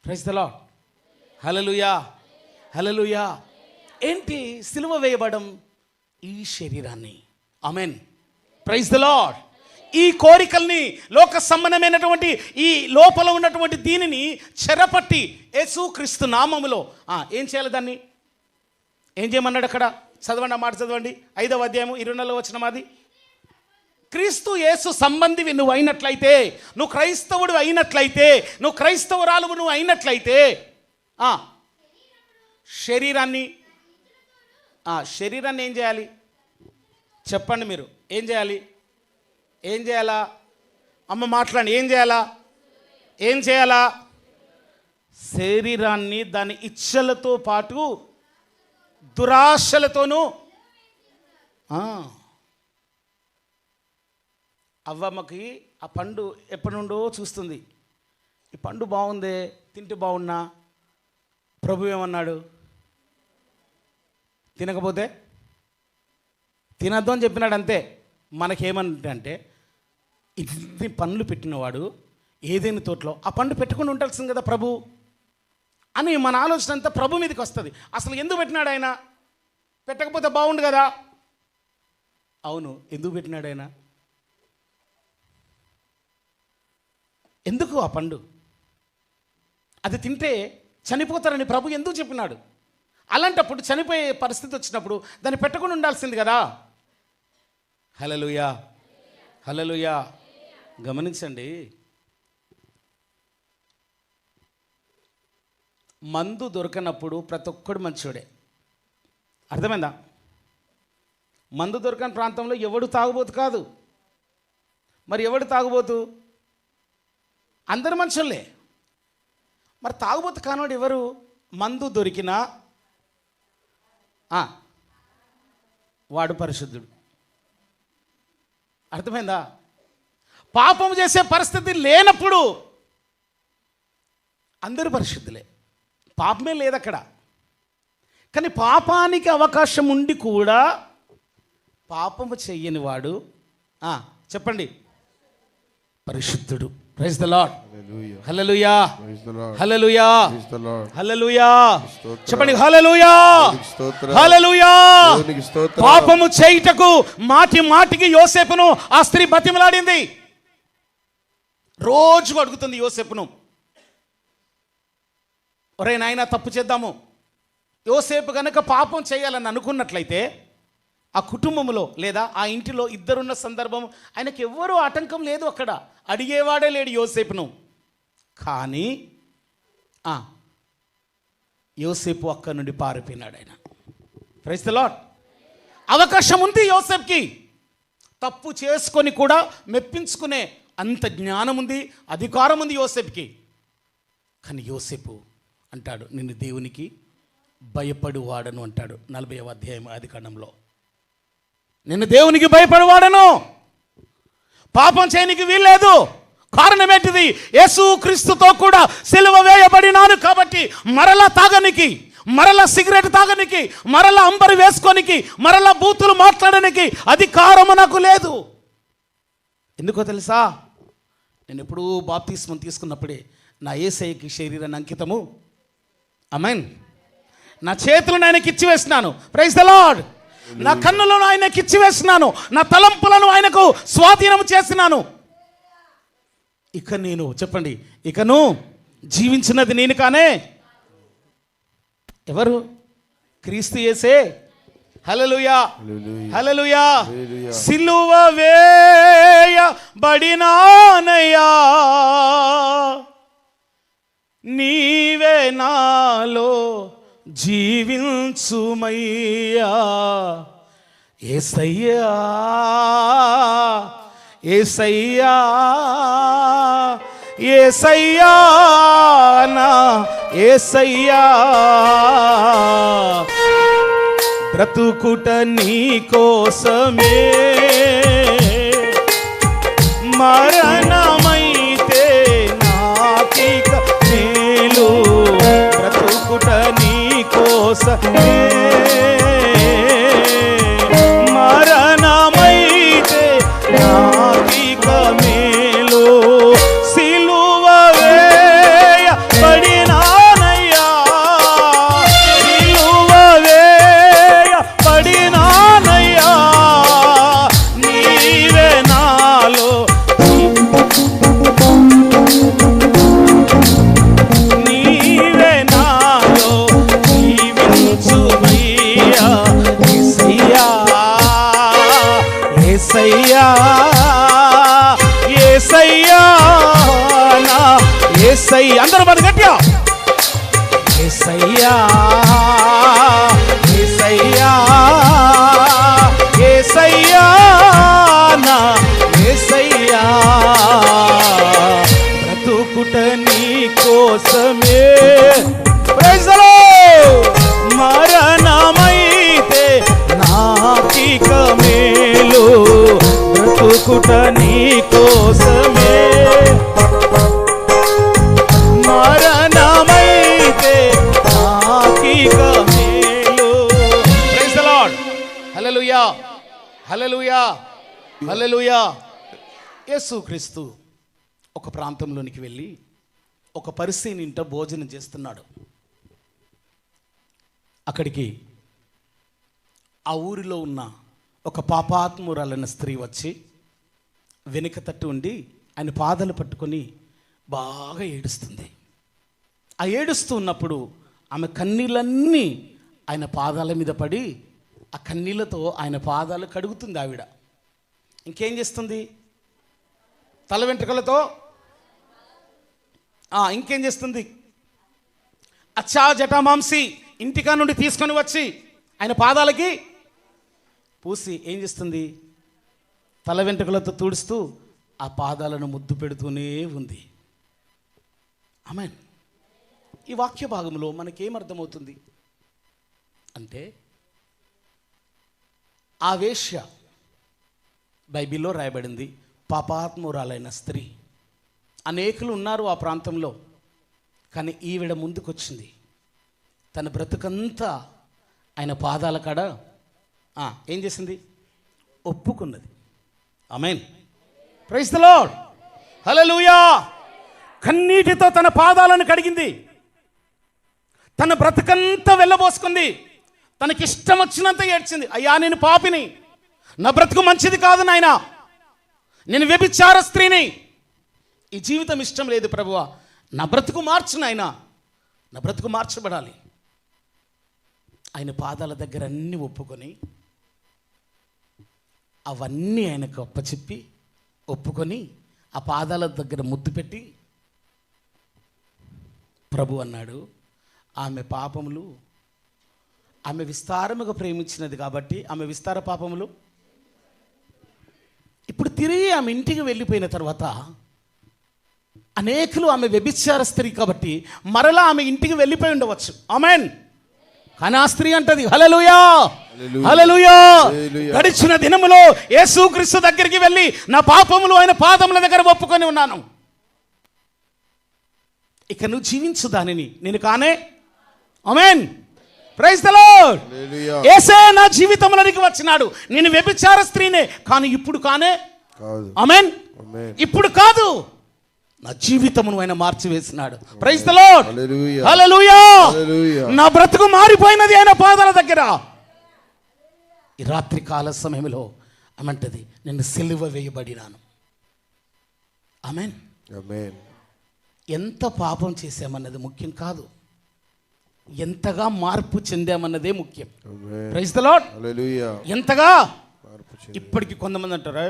ప్రైజ్ ది లార్డ్, హల్లెలూయా, హల్లెలూయా. ఏంటి సిలువ వేయబడడం? ఈ శరీరాన్ని, ఆమేన్, ప్రైజ్ ది లార్డ్, ఈ కోరికల్ని, లోక సంబంధమైనటువంటి ఈ లోపల ఉన్నటువంటి దీనిని చెరపట్టి యేసుక్రీస్తు నామములో ఏం చేయాలి? దాన్ని ఏం చేయమన్నాడు అక్కడ? చదవండి, ఆ మాట చదవండి. 5వ అధ్యాయము 24వ వచనం. అది క్రీస్తు యేసు సంబంధివి నువ్వు అయినట్లయితే, నువ్వు క్రైస్తవుడు అయినట్లయితే, నువ్వు క్రైస్తవురాలు నువ్వు అయినట్లయితే శరీరాన్ని ఏం చేయాలి? చెప్పండి మీరు. ఏం చేయాలి? ఏం చేయాలా? అమ్మ మాట్లాడండి. ఏం చేయాలా? శరీరాన్ని దాని ఇచ్చలతో పాటు దురాశలతోనూ. అవ్వమ్మకి ఆ పండు ఎప్పటి నుండో చూస్తుంది. ఈ పండు బాగుందే, తింటే బాగున్నా. ప్రభు ఏమన్నాడు? తినకపోతే తినద్దు అని చెప్పినాడు. అంతే. మనకేమంటే ఇన్ని పండ్లు పెట్టినవాడు ఏదైనా తోటలో ఆ పండు పెట్టుకుని ఉండాల్సింది కదా ప్రభు అని మన ఆలోచన అంతా ప్రభు మీదకి వస్తుంది. అసలు ఎందుకు పెట్టినాడు ఆయన? పెట్టకపోతే బాగుండు కదా. అవును, ఎందుకు పెట్టినాడు ఆయన? ఎందుకు ఆ పండు? అది తింటే చనిపోతారని ప్రభు ఎందుకు చెప్పినాడు? అలాంటప్పుడు చనిపోయే పరిస్థితి వచ్చినప్పుడు దాన్ని పెట్టకుండా ఉండాల్సింది కదా. హల్లెలూయా, హల్లెలూయా. గమనించండి, మందు దొరకనప్పుడు ప్రతి ఒక్కడు మంచోడే. అర్థమైందా? మందు దొరకని ప్రాంతంలో ఎవడు తాగుబోతు కాదు. మరి ఎవడు తాగుబోతు? అందరు మనుషులే. మరి తాగుబోతు కానివాడు ఎవరు? మందు దొరికినా వాడు పరిశుద్ధుడు. అర్థమైందా? పాపం చేసే పరిస్థితి లేనప్పుడు అందరూ పరిశుద్ధులే, పాపమే లేదు అక్కడ. కానీ పాపానికి అవకాశం ఉండి కూడా పాపము చెయ్యని వాడు చెప్పండి పరిశుద్ధుడు. Praise the lord. Hallelujah, hallelujah, hallelujah. చెప్పండి హల్లెలూయా, హల్లెలూయా. పాపము చేయుటకు మాటి మాటికి యోసేపును ఆ స్త్రీ బతిమలాడింది. రోజు అడుగుతుంది యోసేపును, ఒరే నాయనా తప్పు చేద్దాము. యోసేపు కనుక పాపం చేయాలని అనుకున్నట్లయితే ఆ కుటుంబంలో లేదా ఆ ఇంటిలో ఇద్దరున్న సందర్భం ఆయనకి ఎవ్వరూ ఆటంకం లేదు, అక్కడ అడిగేవాడే లేడు యోసేపును. కానీ యోసేపు అక్కడి నుండి పారిపోయినాడు ఆయన. Praise the lord. అవకాశం ఉంది యోసేపుకి, తప్పు చేసుకొని కూడా మెప్పించుకునే అంత జ్ఞానం ఉంది, అధికారం ఉంది యోసేపుకి. కానీ యోసేపు అంటాడు, నిన్ను దేవునికి భయపడువాడను అంటాడు 40వ అధ్యాయం ఆదికాండంలో. నిన్ను దేవునికి భయపడువాడను, పాపం చేయనికి వీల్లేదు. కారణం ఏంటిది? యేసు క్రీస్తుతో కూడా సిలువ వేయబడినాను కాబట్టి మరలా తాగనికి, మరలా సిగరెట్ తాగనికి, మరలా అంబరి వేసుకోనికి, మరలా బూతులు మాట్లాడడానికి అధికారము నాకు లేదు. ఎందుకో తెలుసా? నేను ఎప్పుడూ బాప్తిస్మం తీసుకున్నప్పుడే నా యేసయ్యకి శరీరాన్ని అంకితము, ఆమేన్, నా చేతులను ఆయనకి ఇచ్చి వేసినాను. Praise the lord. నా కన్నులను ఆయనకి ఇచ్చి వేసినాను, నా తలంపులను ఆయనకు స్వాధీనం చేసినాను. ఇక నేను చెప్పండి, ఇకను జీవించినది నేను కానే, ఎవరు? క్రీస్తు యేసే. హల్లెలూయా, హల్లెలూయా. సిలువ వేయబడినానయ్యా, నీవే నాలో జీవించుమయ్యా. యేసయ్యా, యేసయ్యా, యేసయ్యా, నా యేసయ్యా. బ్రతుకుట నీ కోసమే, మరణమైతే నాకిక మేలు. బ్రతుకుట నీ కోసమే, మరణమైతే నాకిక మేలు. సిలువ వేయబడినానయ్యా, సిలువ వేయబడినానయ్యా, నీవే నాలో, నీవే నాలో జీవించుమయ్యా. యేసయ్యా, యేసయ్యా, యేసయ్యా, నా యేసయ్యా. అందరూ మరి గట్టిగా యేసయ్యా, యేసయ్యా, యేసయ్యా, నా యేసయ్యా. బ్రతుకుట నీ కోసమే, ప్రైజ్ ది లార్డ్. మరణమైతే నాకిక మేలు. బ్రతుకుట నీ కోసమే, మరణమైతే నాకిక మేలు. Praise the lord. Hallelujah, hallelujah, hallelujah. యేసుక్రీస్తు ఒక ప్రాంతంలోనికి వెళ్ళి ఒక పరిసయ్యుని ఇంట భోజనం చేస్తున్నాడు. అక్కడికి ఆ ఊరిలో ఉన్న ఒక పాపాత్మురాలైన స్త్రీ వచ్చి వెనుక తట్టు ఉండి ఆయన పాదాలు పట్టుకొని బాగా ఏడుస్తుంది. ఆ ఏడుస్తూ ఉన్నప్పుడు ఆమె కన్నీళ్ళన్నీ ఆయన పాదాల మీద పడి ఆ కన్నీళ్ళతో ఆయన పాదాలు కడుగుతుంది ఆవిడ. ఇంకేం చేస్తుంది? తల వెంట్రుకలతో ఇంకేం చేస్తుంది? అచ్చా జటామాంసి ఇంటికా నుండి తీసుకొని వచ్చి ఆయన పాదాలకి పూసి ఏం చేస్తుంది? తల వెంట్రుకలతో తుడుస్తూ ఆ పాదాలను ముద్దు పెడుతూనే ఉంది. ఆమేన్. ఈ వాక్య భాగంలో మనకేమర్థమవుతుంది అంటే, ఆ వేశ్య బైబిల్లో రాయబడింది పాపాత్మురాలైన స్త్రీ. అనేకులు ఉన్నారు ఆ ప్రాంతంలో, కానీ ఈవిడ ముందుకొచ్చింది. తన బ్రతుకంతా ఆయన పాదాల కాడ ఏం చేసింది? ఒప్పుకున్నది. Amen. Praise the lord. Hallelujah. కన్నీటితో తన పాదాలను కడిగింది. తన బ్రతుకంతా వెళ్ళబోసుకుంది. తనకిష్టం వచ్చినంత ఏడ్చింది. అయ్యా, నేను పాపిని, నా బ్రతుకు మంచిది కాదు నాయనా, నేను వ్యభిచార స్త్రీని, ఈ జీవితం ఇష్టం లేదు ప్రభువా, నా బ్రతుకు మార్చు నాయనా, నా బ్రతుకు మార్చబడాలి. ఆయన పాదాల దగ్గర అన్నీ ఒప్పుకొని, అవన్నీ ఆయనకు అప్పచెప్పి ఒప్పుకొని ఆ పాదాల దగ్గర ముద్దు పెట్టి ప్రభు అన్నాడు, ఆమె పాపములు, ఆమె విస్తారముగా ప్రేమించినది కాబట్టి ఆమె విస్తార పాపములు. ఇప్పుడు తిరిగి ఆమె ఇంటికి వెళ్ళిపోయిన తర్వాత అనేకులు ఆమె వ్యభిచార స్త్రీ కాబట్టి మరలా ఆమె ఇంటికి వెళ్ళిపోయి ఉండవచ్చు. ఆమేన్. కానీ ఆ స్త్రీ అంటది, హల్లెలూయా, హల్లెలూయా, గడిచిన దినములో యేసుక్రీస్తు దగ్గరికి వెళ్ళి నా పాపములు ఆయన పాదముల దగ్గర ఒప్పుకొని ఉన్నాను. ఇక నువ్వు జీవించు దానిని, నేను కానే. ఆమేన్. Praise the lord. యేసే నా జీవితంలోనికి వచ్చినాడు. నేను వ్యభిచార స్త్రీనే, కానీ ఇప్పుడు కానే. ఆమేన్. ఇప్పుడు కాదు, నా జీవితమును ఆయన మార్చివేసినాడు. Praise the lord. హల్లెలూయా. నా బ్రతుకు మారిపోయినది ఆయన పాదాల దగ్గర. ఈ రాత్రి కాల సమయంలో అమంటది, నిన్ను సిలువ వేయబడినాను. ఆమేన్. ఆమేన్. ఎంత పాపం చేశామన్నది ముఖ్యం కాదు, ఎంతగా మార్పు చెందామన్నదే ముఖ్యం. Praise the lord. ఎంతగా. ఇప్పటికి కొంతమంది అంటారా,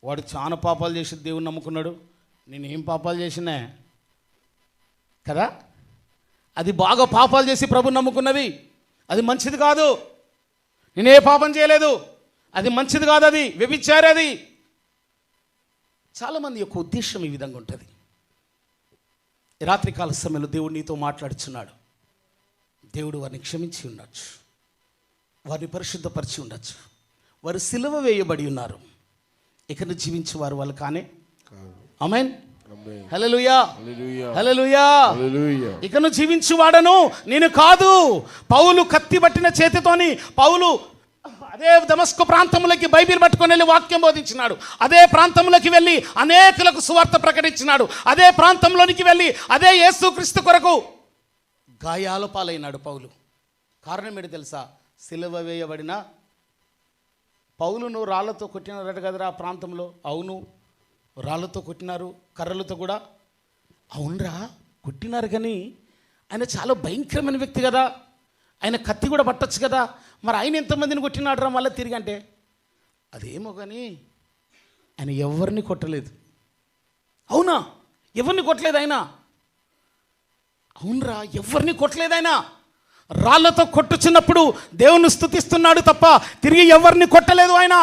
వాడు చాలా పాపాలు చేసి దేవుని నమ్ముకున్నాడు, నేను ఏం పాపాలు చేసినా కదా, అది బాగా పాపాలు చేసి ప్రభు నమ్ముకున్నది, అది మంచిది కాదు, నేనే పాపం చేయలేదు, అది మంచిది కాదు, అది వ్యభిచారేది. చాలామంది యొక్క ఉద్దేశం ఈ విధంగా ఉంటుంది. రాత్రికాల సమయంలో దేవుడు నీతో మాట్లాడుచున్నాడు. దేవుడు వారిని క్షమించి ఉండొచ్చు, వారిని పరిశుద్ధపరిచి ఉండొచ్చు, వారు సిలువ వేయబడి ఉన్నారు, ఇకను జీవించేవారు వాళ్ళు కానే. ఆమేన్. హల్లెలూయా, హల్లెలూయా. ఇకను జీవించువాడను నేను కాదు. పౌలు కత్తి పట్టిన చేతితోని పౌలు అదే దమస్కు ప్రాంతంలోకి బైబిల్ పట్టుకొని వెళ్ళి వాక్యం బోధించినాడు. అదే ప్రాంతంలోకి వెళ్ళి అనేకులకు సువార్త ప్రకటించినాడు. అదే ప్రాంతంలోనికి వెళ్ళి అదే యేసుక్రీస్తు కొరకు గాయాల పాలైనాడు పౌలు. కారణం ఏంటి తెలుసా? సిలువ వేయబడిన పౌలును రాళ్లతో కొట్టినారట కదరా ఆ ప్రాంతంలో. అవును, రాళ్లతో కొట్టినారు, కర్రలతో కూడా. అవునరా, కొట్టినారు, కానీ ఆయన చాలా భయంకరమైన వ్యక్తి కదా, ఆయన కత్తి కూడా పట్టొచ్చు కదా, మరి ఆయన ఎంతమందిని కొట్టినాడు రా మళ్ళీ తిరిగి అంటే? అదేమో కానీ ఆయన ఎవరిని కొట్టలేదు. అవునా, ఎవరిని కొట్టలేదు ఆయన. అవునరా, ఎవరిని కొట్టలేదు ఆయన. రాళ్లతో కొట్టుచున్నప్పుడు దేవుని స్తుతిస్తున్నాడు తప్ప తిరిగి ఎవరిని కొట్టలేదు ఆయన.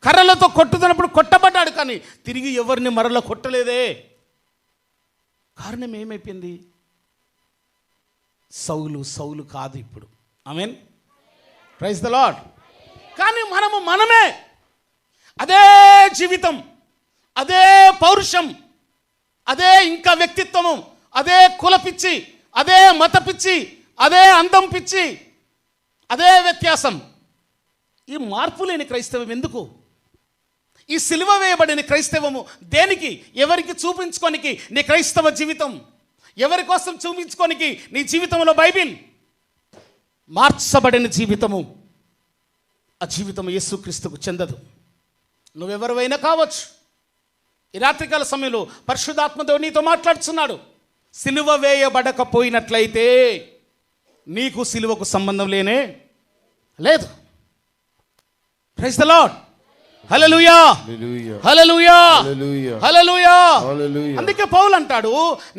కర్రలతో కొట్టుతున్నప్పుడు కొట్టబడ్డాడు, కానీ తిరిగి ఎవరిని మరల కొట్టలేదే. కారణం ఏమైపోయింది? సౌలు కాదు ఇప్పుడు. ఆమేన్. Praise the lord. కానీ మనమే అదే జీవితం, అదే పౌరుషం, అదే ఇంకా వ్యక్తిత్వము, అదే కుల పిచ్చి, అదే మత పిచ్చి, అదే అందం పిచ్చి, అదే వ్యత్యాసం. ఈ మార్పు లేని క్రైస్తవం ఎందుకు? ఈ సిలువ వేయబడిన క్రైస్తవము దేనికి? ఎవరికి చూపించుకోనికి నీ క్రైస్తవ జీవితం? ఎవరి కోసం చూపించుకోనికి నీ జీవితంలో బైబిల్? మార్చబడిన జీవితము, ఆ జీవితం యేసుక్రీస్తుకు చెందదు. నువ్వెవరివైనా కావచ్చు, ఈ రాత్రికాల సమయంలో పరిశుద్ధాత్మ దేవుడు నీతో మాట్లాడుతున్నాడు. సిలువ వేయబడకపోయినట్లయితే నీకు సిలువకు సంబంధం లేనే లేదు. Praise the lord. Hallelujah, hallelujah, hallelujah. అందుకే పౌలు అంటాడు,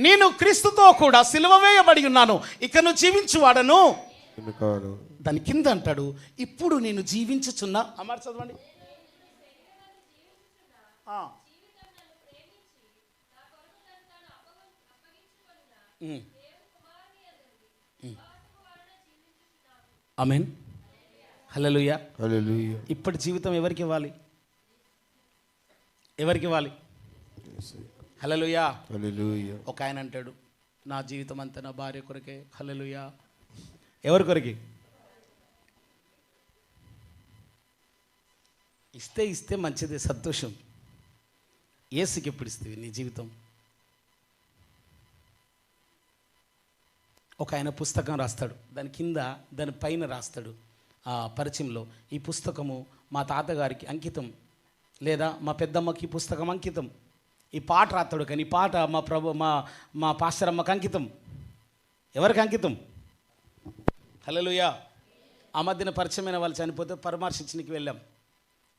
నేను క్రీస్తుతో కూడా సిలువ వేయబడి ఉన్నాను, ఇక నువ్వు జీవించువాడను. దాని కింద అంటాడు, ఇప్పుడు నేను జీవించుచున్నా. అమ్మారు చదవండి. ఆమేన్. హల్లెలూయా, హల్లెలూయా. ఇప్పటి జీవితం ఎవరికి ఇవ్వాలి? ఎవరికి ఇవ్వాలి? హల్లెలూయా, హల్లెలూయా. ఒక ఆయన అంటాడు, నా జీవితం అంతా నా భార్య కొరకే. హల్లెలూయా. ఎవరి కొరకి? ఇస్తే మంచిది, సంతోషం. యేసుకి ఎప్పుడు ఇస్తుంది నీ జీవితం? ఒక ఆయన పుస్తకం రాస్తాడు, దాని కింద దాని పైన రాస్తాడు ఆ పరిచయంలో, ఈ పుస్తకము మా తాతగారికి అంకితం, లేదా మా పెద్దమ్మకి ఈ పుస్తకం అంకితం. ఈ పాట రాస్తాడు, కానీ ఈ పాట మా పాస్టర్ అమ్మకి అంకితం. ఎవరికి అంకితం? హల్లెలూయా. ఆ మధ్యన పరిచయమైన వాళ్ళు చనిపోతే పరామర్శించడానికి వెళ్ళాం.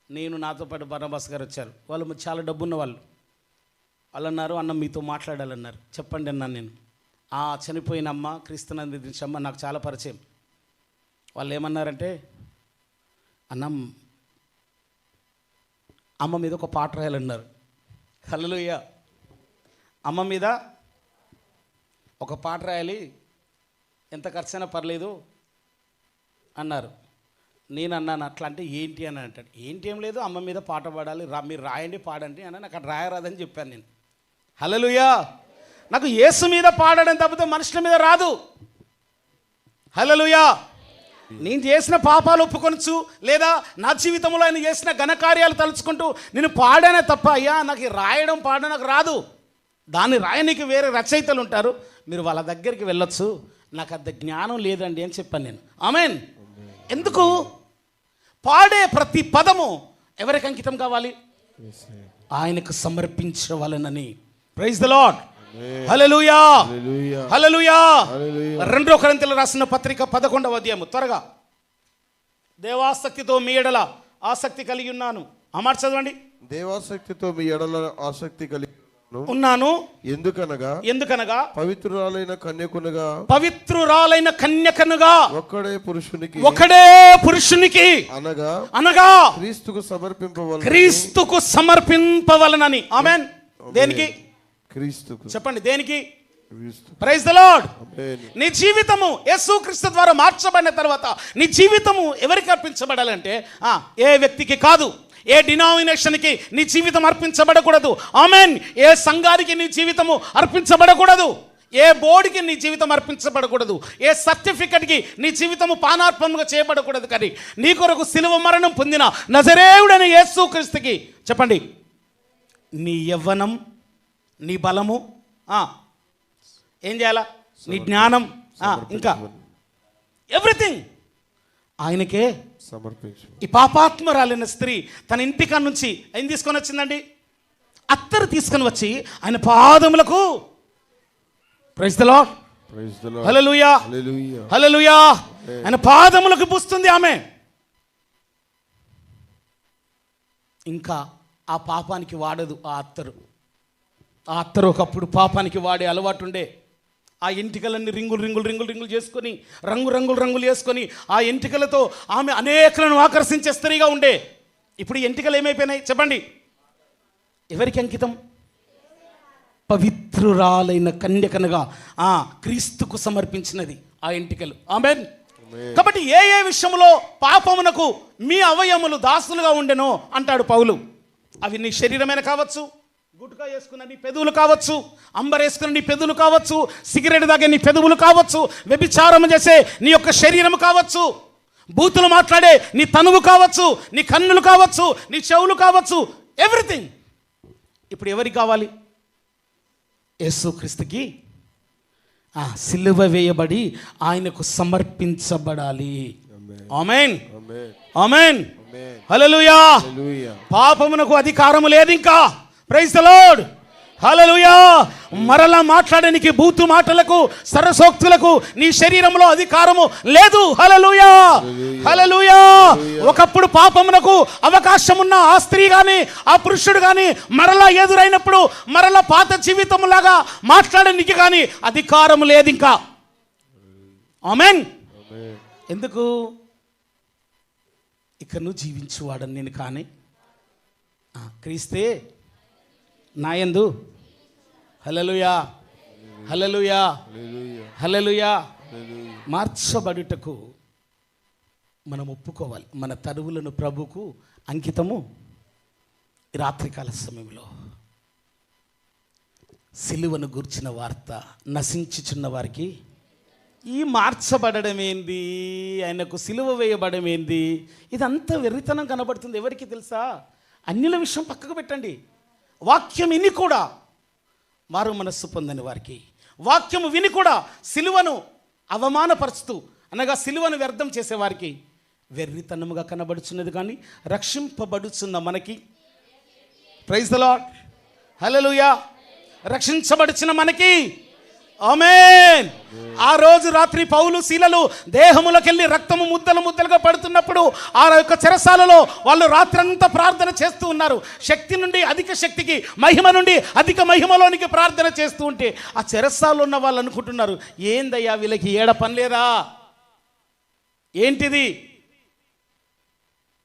నేను, నాతో పాటు బర్నబాస్ గారు వచ్చారు. వాళ్ళు చాలా డబ్బున్న వాళ్ళు. వాళ్ళు అన్నారు, అన్న మీతో మాట్లాడాలన్నారు. చెప్పండి అన్నాను నేను. ఆ చనిపోయిన అమ్మ, క్రీస్తునందు ఎదిరించిన అమ్మ నాకు చాలా పరిచయం. వాళ్ళు ఏమన్నారంటే, అన్న అమ్మ మీద ఒక పాట రాయాలన్నారు. హల్లెలూయా. అమ్మ మీద ఒక పాట రాయాలి, ఎంత ఖర్చైనా పర్లేదు అన్నారు. నేను అన్నాను, అట్లా అంటే ఏంటి అని అంటాడు. ఏంటి ఏం లేదు, అమ్మ మీద పాట పాడాలి, మీరు రాయండి, పాడండి అని. నాకు అక్కడ రాయరాదని చెప్పాను నేను. హల్లెలూయా. నాకు యేసు మీద పాడడం తప్పితే మనుషుల మీద రాదు. హల్లెలూయా. నేను చేసిన పాపాలు ఒప్పుకొనచ్చు, లేదా నా జీవితంలో ఆయన చేసిన ఘనకార్యాలు తలుచుకుంటూ నేను పాడానే తప్ప, అయ్యా నాకు రాయడం పాడడం నాకు రాదు. దాన్ని రాయనికి వేరే రచయితలు ఉంటారు, మీరు వాళ్ళ దగ్గరికి వెళ్ళొచ్చు, నాకు అంత జ్ఞానం లేదండి అని చెప్పాను నేను. ఆమేన్. ఎందుకు? పాడే ప్రతి పదము ఎవరికి అంకితం కావాలి? ఆయనకు సమర్పించవాలనని. Praise the lord. Hallelujah, hallelujah. 2 కొరింథీయులకు రాసిన పత్రిక 11వ అధ్యాయము. త్వరగా. దేవాసక్తితో మీ ఎడల ఆసక్తి కలిగి ఉన్నాను. ఆ మాట చదవండి. దేవాసక్తితో మీ ఎడల ఆసక్తి కలిగి ఉన్నాను. ఎందుకనగా పవిత్రురాలైన కన్యకనుగా ఒక్కడే పురుషునికి అనగా క్రీస్తుకు సమర్పింపవలనని. ఆమేన్. దేనికి? క్రీస్తుకు. చెప్పండి, దేనికి? Praise the lord. నీ జీవితము యేసుక్రీస్తు ద్వారా మార్చబడిన తర్వాత నీ జీవితము ఎవరికి అర్పించబడాలంటే ఏ వ్యక్తికి కాదు, ఏ డినామినేషన్కి నీ జీవితం అర్పించబడకూడదు. ఆమేన్. ఏ సంఘానికి నీ జీవితము అర్పించబడకూడదు, ఏ బోర్డుకి నీ జీవితం అర్పించబడకూడదు, ఏ సర్టిఫికెట్కి నీ జీవితము పానార్పణగా చేయబడకూడదు. కానీ నీ కొరకు సిలువ మరణం పొందిన నజరేయుడైన యేసుక్రీస్తుకి చెప్పండి, నీ యవ్వనం, నీ బలము, ఏం చేయాలా, నీ జ్ఞానం, ఇంకా ఎవ్రీథింగ్ ఆయనకే సమర్పించు. ఈ పాపాత్మరాలైన స్త్రీ తన ఇంటికాడ నుంచి ఏం తీసుకొని వచ్చిందండి? అత్తరు తీసుకొని వచ్చి ఆయన పాదములకు, ప్రైజ్ ద లార్డ్, హల్లెలూయా, హల్లెలూయా, ఆయన పాదములకు పూస్తుంది ఆమె. ఇంకా ఆ పాపానికి వాడదు ఆ అత్తరు. ఆ అత్తరు ఒకప్పుడు పాపానికి వాడే అలవాటు ఉండే. ఆ ఎంటికలన్నీ రింగులు చేసుకొని, రంగులు వేసుకొని, ఆ ఎంటికలతో ఆమె అనేకలను ఆకర్షించే స్త్రీగా ఉండే. ఇప్పుడు ఈ ఎంటికలు ఏమైపోయినాయి చెప్పండి? ఎవరికి అంకితం? పవిత్రురాలైన కన్యకనుగా క్రీస్తుకు సమర్పించినది ఆ ఎంటికలు. ఆమేన్. కాబట్టి ఏ విషయంలో పాపమునకు మీ అవయములు దాసులుగా ఉండెనో అంటాడు పౌలు. అవి నీ శరీరమైన కావచ్చు, గుట్కా వేసుకున్న నీ పెదవులు కావచ్చు, అంబర్ వేసుకున్న నీ పెదవులు కావచ్చు, సిగరెట్ తాగే నీ పెదవులు కావచ్చు, వ్యభిచారం చేసే నీ యొక్క శరీరం కావచ్చు, బూతులు మాట్లాడే నీ తనువు కావచ్చు, నీ కన్నులు కావచ్చు, నీ చెవులు కావచ్చు, ఎవ్రీథింగ్. ఇప్పుడు ఎవరికి కావాలి? యేసుక్రీస్తుకి సిలువ వేయబడి ఆయనకు సమర్పించబడాలి. ఆమేన్, ఆమేన్, హల్లెలూయా. పాపమునకు అధికారము లేదు, ఇంకా ప్రైజ్ ద లార్డ్. హల్లెలూయా. మరలా మాట్లాడడానికి బూతు మాటలకు సరసోక్తులకు నీ శరీరంలో అధికారము లేదు. హల్లెలూయా, హల్లెలూయా. ఒకప్పుడు పాపమునకు అవకాశం ఉన్న ఆ స్త్రీ కానీ ఆ పురుషుడు కానీ మరలా ఎదురైనప్పుడు మరలా పాత జీవితంలాగా మాట్లాడడానికి కానీ అధికారం లేదు ఇంకా. ఆమేన్. ఎందుకు? ఇక నువ్వు జీవించువాడని నేను కానీ క్రీస్తే నాయందు. హల్లెలూయా, హల్లెలూయా, హల్లెలూయా. మార్చబడుటకు మనం ఒప్పుకోవాలి. మన తరువులను ప్రభుకు అంకితము. ఈ రాత్రికాల సమయంలో సిలువను గూర్చిన వార్త నశించుచున్న వారికి ఈ మార్చబడడం ఏంది, ఆయనకు సిలువ వేయబడడం ఏంది, ఇదంతా వెర్రితనం కనబడుతుంది. ఎవరికి తెలుసా? అన్యుల విషయం పక్కకు పెట్టండి. వాక్యం విని కూడా మారు మనస్సు పొందని వారికి, వాక్యము విని కూడా సిలువను అవమానపరుస్తూ అనగా సిలువను వ్యర్థం చేసేవారికి వెర్రితనముగా కనబడుచున్నది. కానీ రక్షింపబడుచున్న మనకి, ప్రైజ్ ద లార్డ్, హల్లెలూయా, రక్షించబడుచున్న మనకి, ఆమేన్. ఆ రోజు రాత్రి పౌలు శీలలు దేహములకెళ్ళి రక్తము ముద్దలు ముద్దలుగా పడుతున్నప్పుడు ఆ యొక్క చెరసాలలో వాళ్ళు రాత్రంతా ప్రార్థన చేస్తూ ఉన్నారు. శక్తి నుండి అధిక శక్తికి, మహిమ నుండి అధిక మహిమలోనికి ప్రార్థన చేస్తూ ఉంటే ఆ చెరసాలలో ఉన్న వాళ్ళు అనుకుంటున్నారు, ఏందయ్యా వీళ్ళకి ఏడ పని లేదా, ఏంటిది?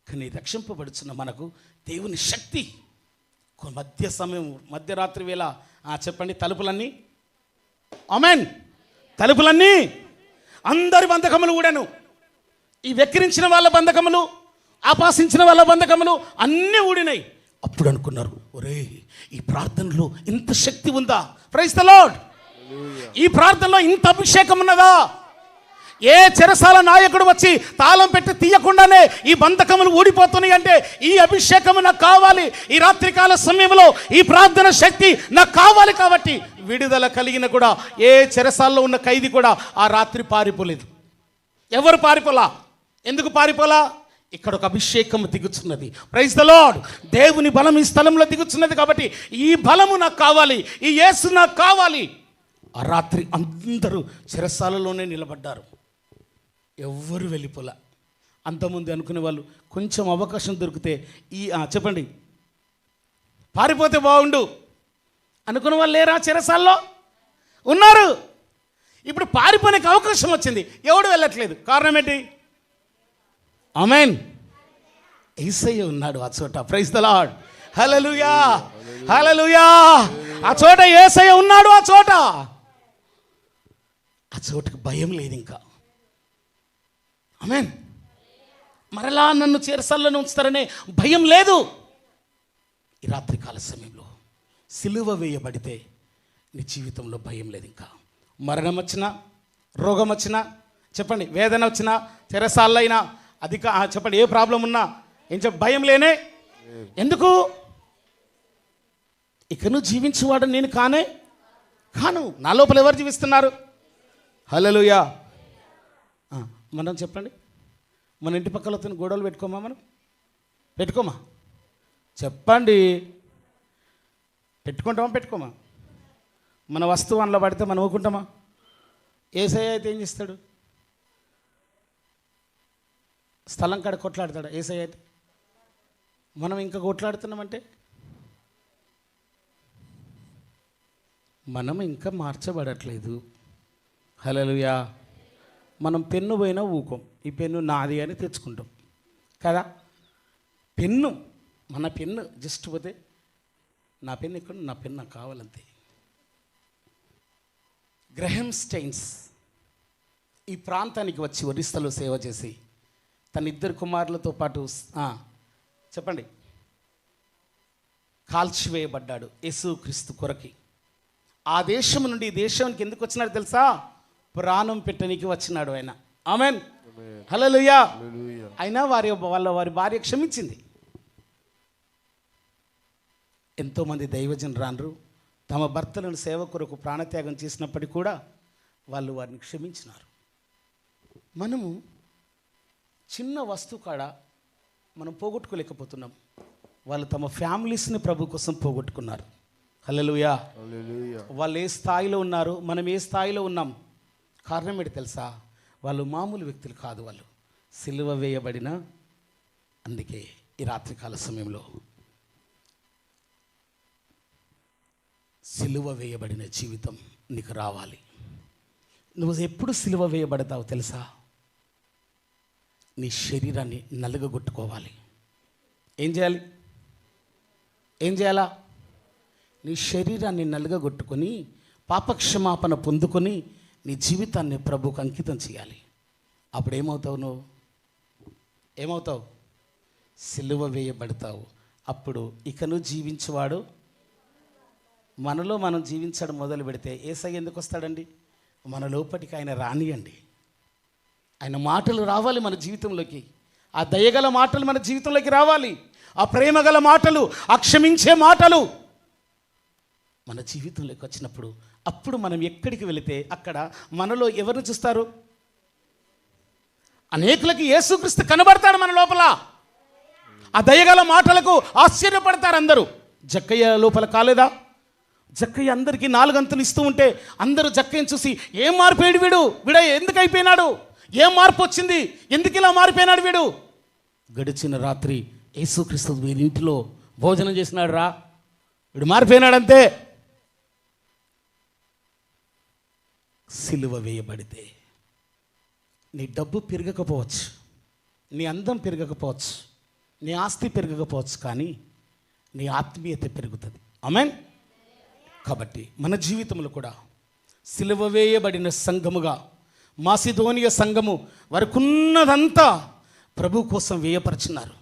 కానీ రక్షింపబడుచున్న మనకు దేవుని శక్తి మధ్యరాత్రి వేళ చెప్పండి, తలుపులన్నీ, ఆమేన్, తలుపులన్నీ, అందరి బంధకములు ఊడాను. ఈ వెక్కిరించిన వాళ్ళ బంధకములు, ఆపాసించిన వాళ్ళ బంధకములు అన్నీ ఊడినాయి. అప్పుడు అనుకున్నారు, ఒరే ఈ ప్రార్థనలో ఇంత శక్తి ఉందా? Praise the lord. ఈ ప్రార్థనలో ఇంత అభిషేకం ఉన్నదా? ఏ చెరసాల నాయకుడు వచ్చి తాళం పెట్టి తీయకుండానే ఈ బంధకములు ఊడిపోతున్నాయి అంటే ఈ అభిషేకము నాకు కావాలి. ఈ రాత్రికాల సమయంలో ఈ ప్రార్థన శక్తి నాకు కావాలి. కాబట్టి విడుదల కలిగిన కూడా ఏ చెరసాల్లో ఉన్న ఖైదీ కూడా ఆ రాత్రి పారిపోలేదు. ఎవరు పారిపోలా? ఎందుకు పారిపోలా? ఇక్కడ ఒక అభిషేకం దిగుచున్నది. Praise the lord. దేవుని బలం ఈ స్థలంలో దిగుచున్నది. కాబట్టి ఈ బలము నాకు కావాలి, ఈ యేసు నాకు కావాలి. ఆ రాత్రి అందరూ చెరసాలలోనే నిలబడ్డారు, ఎవ్వరు వెళ్ళిపోలా. అంతకుముందు అనుకునే వాళ్ళు కొంచెం అవకాశం దొరికితే చెప్పండి, పారిపోతే బాగుండు అనుకున్న వాళ్ళు లేరా? చెరసాల్లో ఉన్నారు. ఇప్పుడు పారిపోనికి అవకాశం వచ్చింది, ఎవడు వెళ్ళట్లేదు. కారణం ఏంటి? ఆమేన్. యేసయ్య ఉన్నాడు ఆ చోట. Praise the lord. Hallelujah, hallelujah. ఆ చోట యేసయ్య ఉన్నాడు. ఆ చోటకి భయం లేదు ఇంకా. ఆమేన్. మరలా నన్ను చెరసాలలో ఉంచుతారనే భయం లేదు. ఈ రాత్రికాల సమయంలో సిలువ వేయబడితే నీ జీవితంలో భయం లేదు ఇంకా. మరణం వచ్చినా, రోగం వచ్చినా, చెప్పండి, వేదన వచ్చినా, చెరసాలైనా, అధిక చెప్పండి, ఏ ప్రాబ్లం ఉన్నా భయం లేనే. ఎందుకు? ఇక నువ్వు జీవించేవాడు నేను కాను. నా లోపల ఎవరు జీవిస్తున్నారు? హల్లెలూయా. మనం చెప్పండి, మన ఇంటి పక్కలతో గొడవలు పెట్టుకోమా? మనం పెట్టుకోమా? చెప్పండి, పెట్టుకోమా? మన వస్తువు అందులో పడితే మనం ఊరుకుంటామా? యేసయ్య అయితే ఏం చేస్తాడు? స్థలం కాడ కొట్లాడతాడు. యేసయ్య అయితే మనం ఇంకా కొట్లాడుతున్నామంటే మనం ఇంకా మార్చబడట్లేదు. హల్లెలూయా. మనం పెన్ను పోయినా ఊకోం, ఈ పెన్ను నాది అని తెచ్చుకుంటాం కదా. పెన్ను, మన పెన్ను జస్ట్ పోతే నా పెన్ను ఇక్కడ, నా పెన్ను నాకు కావాలంతే. గ్రహం స్టెయిన్స్ ఈ ప్రాంతానికి వచ్చి ఒరిస్సాలో సేవ చేసి తన 2 కుమారులతో పాటు చెప్పండి కాల్చివేయబడ్డాడు యేసుక్రీస్తు కొరకి. ఆ దేశం నుండి ఈ దేశానికి ఎందుకు వచ్చినాడు తెలుసా? ప్రాణం పెట్టడానికి వచ్చినాడు ఆయన. ఆమేన్, హల్లెలూయా. అయినా వారి భార్య క్షమించింది. ఎంతోమంది దైవజనులు తమ భర్తలను సేవ కొరకు ప్రాణత్యాగం చేసినప్పటికీ కూడా వాళ్ళు వారిని క్షమించినారు. మనము చిన్న వస్తువు కాడ మనం పోగొట్టుకోలేకపోతున్నాం. వాళ్ళు తమ ఫ్యామిలీస్ని ప్రభు కోసం పోగొట్టుకున్నారు. హల్లెలూయా. హల్లెలూయా. వాళ్ళు ఏ స్థాయిలో ఉన్నారు, మనం ఏ స్థాయిలో ఉన్నాం? కారణం ఏంటి తెలుసా? వాళ్ళు మామూలు వ్యక్తులు కాదు, వాళ్ళు సిలువ వేయబడిన. అందుకే ఈ రాత్రికాల సమయంలో సిలువ వేయబడిన జీవితం నీకు రావాలి. నువ్వు ఎప్పుడు సిలువ వేయబడతావు తెలుసా? నీ శరీరాన్ని నలుగగొట్టుకోవాలి. ఏం చేయాలి? ఏం చేయాలా? నీ శరీరాన్ని నలుగగొట్టుకొని పాపక్షమాపణ పొందుకొని నీ జీవితాన్ని ప్రభువుకు అంకితం చేయాలి. అప్పుడు ఏమవుతావు? నువ్వు ఏమవుతావు? సిలువ వేయబడతావు. అప్పుడు ఇక నువ్వు జీవించేవాడు. మనలో మనం జీవించడం మొదలు పెడితే యేసయ్య ఎందుకు వస్తాడండి? మన లోపటికి ఆయన రానియండి. ఆయన మాటలు రావాలి మన జీవితంలోకి. ఆ దయగల మాటలు మన జీవితంలోకి రావాలి. ఆ ప్రేమగల మాటలు, ఆ క్షమించే మాటలు మన జీవితంలోకి వచ్చినప్పుడు అప్పుడు మనం ఎక్కడికి వెళితే అక్కడ మనలో ఎవరిని చూస్తారు? అనేకులకి యేసుక్రీస్తు కనబడతాడు మన లోపల. ఆ దయగల మాటలకు ఆశ్చర్యపడతారు అందరూ. జక్కయ్య లోపల కాలేదా? జక్కయ్య అందరికీ 4 అంతులు ఇస్తూ ఉంటే అందరూ జక్కయ్యను చూసి ఏం మారిపోయాడు వీడు ఎందుకు అయిపోయినాడు? ఏం మార్పు వచ్చింది? ఎందుకు ఇలా మారిపోయినాడు వీడు? గడిచిన రాత్రి యేసుక్రీస్తు వీరి ఇంటిలో భోజనం చేసినాడు రా, వీడు మారిపోయినాడంతే. సిలువ వేయబడితే నీ డబ్బు పెరగకపోవచ్చు, నీ అందం పెరగకపోవచ్చు, నీ ఆస్తి పెరగకపోవచ్చు, కానీ నీ ఆత్మీయత పెరుగుతుంది. ఆమేన్. కాబట్టి మన జీవితంలో కూడా సిలువ వేయబడిన సంఘముగా, మాసిదోనియ సంఘము వారికి ఉన్నదంతా ప్రభు కోసం వేయపరచున్నారు.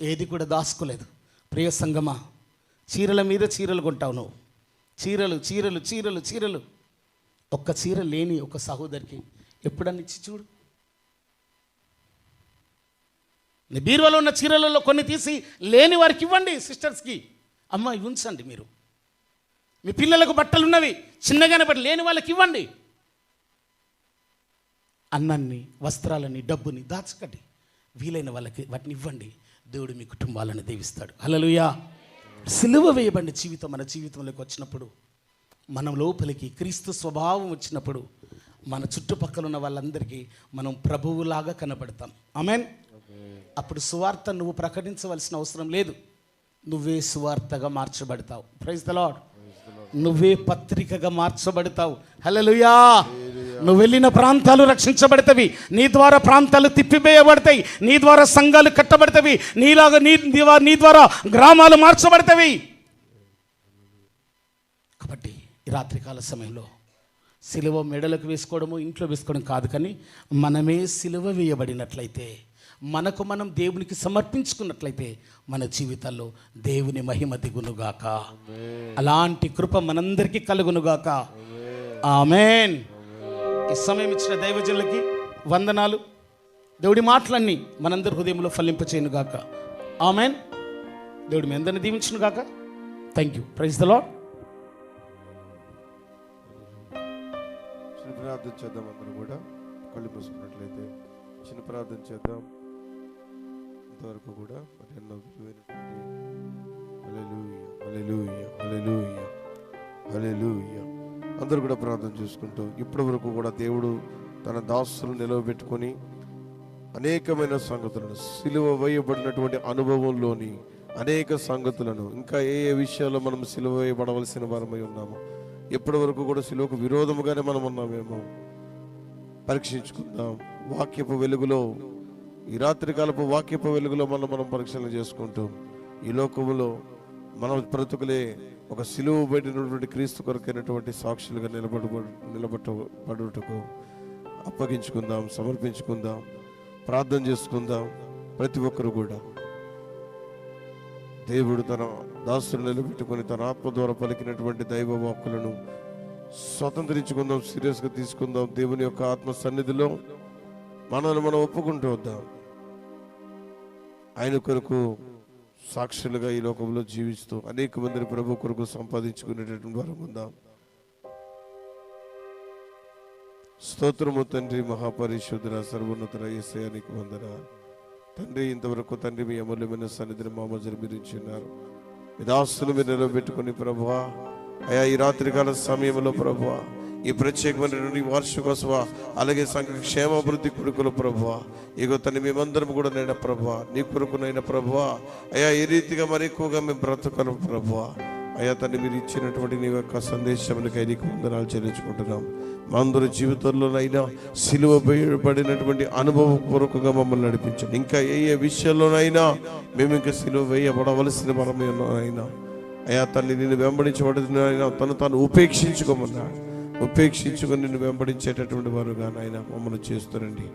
ఏది కూడా దాచుకోలేదు. ప్రియ సంఘమా, చీరల మీద చీరలు కొంటావు నువ్వు. చీరలు చీరలు చీరలు చీరలు. ఒక్క చీర లేని ఒక సహోదరికి ఎప్పుడన్నా ఇచ్చి చూడు. నీ బీరువాలో ఉన్న చీరలలో కొన్ని తీసి లేని వారికి ఇవ్వండి. సిస్టర్స్కి, అమ్మ ఇవి ఉంచండి. మీరు మీ పిల్లలకు బట్టలు ఉన్నవి చిన్నగానే బట్టలు లేని వాళ్ళకి ఇవ్వండి. అన్నాన్ని, వస్త్రాలని, డబ్బుని దాచకండి. వీలైన వాళ్ళకి వాటిని ఇవ్వండి. దేవుడు మీ కుటుంబాలను దీవిస్తాడు. హల్లెలూయా. సిలువ వేయబడిన జీవితం మన జీవితంలోకి వచ్చినప్పుడు, మనం లోపలికి క్రీస్తు స్వభావం వచ్చినప్పుడు మన చుట్టుపక్కల ఉన్న వాళ్ళందరికీ మనం ప్రభువులాగా కనబడతాం. ఆమేన్. అప్పుడు సువార్త నువ్వు ప్రకటించవలసిన అవసరం లేదు. నువ్వే సువార్తగా మార్చబడతావు. Praise the lord. నువ్వే పత్రికగా మార్చబడతావు. హల్లెలూయా. నువ్వు వెళ్ళిన ప్రాంతాలు రక్షించబడతాయి. నీ ద్వారా ప్రాంతాలు తిప్పివేయబడతాయి. నీ ద్వారా సంఘాలు కట్టబడతాయి. నీ ద్వారా గ్రామాలు మార్చబడతాయి. కాబట్టి ఈ రాత్రికాల సమయంలో సిలువ మెడలకు వేసుకోవడము, ఇంట్లో వేసుకోవడం కాదు, కానీ మనమే సిలువ వేయబడినట్లయితే, మనకు మనం దేవునికి సమర్పించుకున్నట్లయితే మన జీవితాల్లో దేవుని మహిమ దిగునుగాక. అలాంటి కృప మనందరికీ కలుగునుగాక. ఆమేన్. ఈ సమయం ఇచ్చిన దైవజనులకి వందనాలు. దేవుడి మాటలన్నీ మనందరి హృదయంలో ఫలింపచేయునుగాక. ఆమేన్. దేవుడి మీ అందరిని దీవించునుగాక. Thank you. Praise the lord. చిన్న ప్రార్థన చేద్దాం. అందరూ కూడా కళ్ళు మూసుకున్నట్లయితే చిన్న ప్రార్థన చేద్దాం. ఇంతవరకు కూడా మరి ఎన్నో విలువైనటువంటి హల్లెలూయా, హల్లెలూయా, హల్లెలూయా, హల్లెలూయా. అందరూ కూడా ప్రార్థన చేసుకుంటూ ఇప్పటి వరకు కూడా దేవుడు తన దాసులను నిలవబెట్టుకొని అనేకమైన సంగతులను, సిలువ వేయబడినటువంటి అనుభవంలోని అనేక సంగతులను, ఇంకా ఏ ఏ విషయాల్లో మనం సిలువ వేయబడవలసిన వారమై ఉన్నామో, ఎప్పటి వరకు కూడా సిలువకు విరోధముగానే మనం ఉన్నామేమో పరీక్షించుకుందాం. వాక్యపు వెలుగులో, ఈ రాత్రికాలపు వాక్యపు వెలుగులో మనం పరీక్షలు చేసుకుంటూ ఈ లోకములో మన బ్రతుకులే ఒక సిలువ పడినటువంటి క్రీస్తు కొరకైనటువంటి సాక్షులుగా నిలబడటకు అప్పగించుకుందాం, సమర్పించుకుందాం, ప్రార్థన చేసుకుందాం. ప్రతి ఒక్కరు కూడా దేవుడు తన దాసులను నిలబెట్టుకొని తన ఆత్మ ద్వారా పలికినటువంటి దైవ వాక్కులను స్వతంత్రించుకుందాం, సీరియస్గా తీసుకుందాం. దేవుని యొక్క ఆత్మ సన్నిధిలో మనల్ని మనం ఒప్పుకుంటూ వద్దాం. ఆయన కొరకు సాక్షులుగా ఈ లోకంలో జీవిస్తూ అనేక మందిని ప్రభు కొరకు సంపాదించుకునేటటువంటి వారం ఉందాం. స్తోత్రము తండ్రి, మహాపరిశుద్ధుడ, సర్వోన్నతుడ యేసయ్యా, నీకు వందనాలు. తండ్రి, ఇంతవరకు తండ్రి మీ అమూల్యమైన సన్నిధిని మా మధ్యలో మీరు ఇచ్చిన్నారు. మీ దాసులు మీరు నిలబెట్టుకుని ప్రభువా, అయా ఈ రాత్రికాల సమయంలో ప్రభువా, ఈ ప్రత్యేకమైనటువంటి వార్షికోత్సవ అలాగే సంఘ క్షేమాభివృద్ధి కొడుకులు ప్రభువా, ఇగో తండ్రి మేమందరం కూడా నైనా ప్రభువా, నీ కొరకునైనా ప్రభువా, అయా ఈ రీతిగా మరి ఎక్కువగా మేము బ్రతకలం ప్రభువా. అయా తండ్రి మీరు ఇచ్చినటువంటి నీ యొక్క సందేశములకై నీకు వందనాలు చెల్లించుకుంటున్నాం. మా అందరి జీవితంలోనైనా సిలువ వేయబడినటువంటి అనుభవం పూర్వకంగా మమ్మల్ని నడిపించండి. ఇంకా ఏ విషయాల్లోనైనా మేము ఇంకా సిలువ వేయబడవలసిన మనమైనా అయా తల్లి నిన్ను వెంబడించబడినైనా తాను ఉపేక్షించుకోమన్నాడు. ఉపేక్షించుకొని నిన్ను వెంబడించేటటువంటి వారుగా నాయన మమ్మల్ని చేస్తారండి.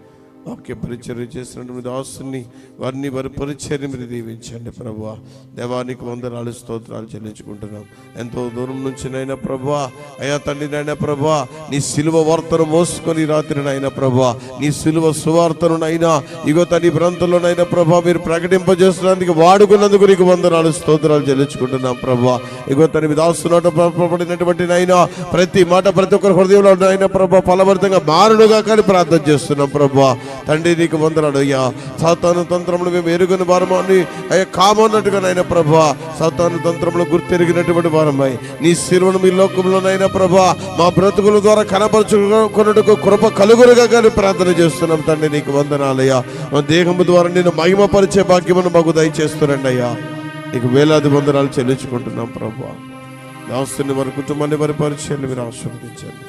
వాక్య పరిచర్య చేసినటువంటి దాసుని వారిని వారి పరిచర్య మీరు దీవించండి ప్రభువా. దేవానికి వందనాలు స్తోత్రాలు చెల్లించుకుంటున్నాం. ఎంతో దూరం నుంచి నైనా ప్రభువా, అయా తండ్రి నైనా ప్రభువా, నీ సిలువ వార్తను మోసుకొని రాత్రి నైనా ప్రభువా, నీ సిలువ సువార్తను నైనా ఇగో తన ప్రాంతంలోనైనా ప్రభువా మీరు ప్రకటింపజేస్తున్నందుకు వాడుకున్నందుకు నీకు వందనాలు స్తోత్రాలు చెల్లించుకుంటున్నాం ప్రభువా. ఇగో తన దాసునోట పడినటువంటి నైనా ప్రతి మాట ప్రతి ఒక్కరి హృదయంలో నైనా ప్రభువా ఫలభరితంగా మారుడుగా కానీ ప్రార్థన చేస్తున్నాం ప్రభువా. తండ్రి నీకు వందనాలు అయ్యా. సాతాను తంత్రములు మేము ఎరుగని వారమని అయ్యా కామన్నట్టుగా నైనా ప్రభువా, సాతాను తంత్రములు గుర్తెరిగినటువంటి వారమై నీ సిలువను మీ లోకంలోనైనా ప్రభువా మా బ్రతుకుల ద్వారా కనపరుచుకున్నట్టుకు కృప కలుగురుగా కానీ ప్రార్థన చేస్తున్నాం తండ్రి. నీకు వందనాలయ్యా. మా దేహము ద్వారా నేను మహిమపరిచే భాగ్యమును మాకు దయచేస్తున్నాండి అయ్యా. నీకు వేలాది వందనాలు చెల్లించుకుంటున్నాం ప్రభువా. దాసుని వారి కుటుంబాన్ని వారి పరిచయాన్ని మీరు ఆశీర్వదించండి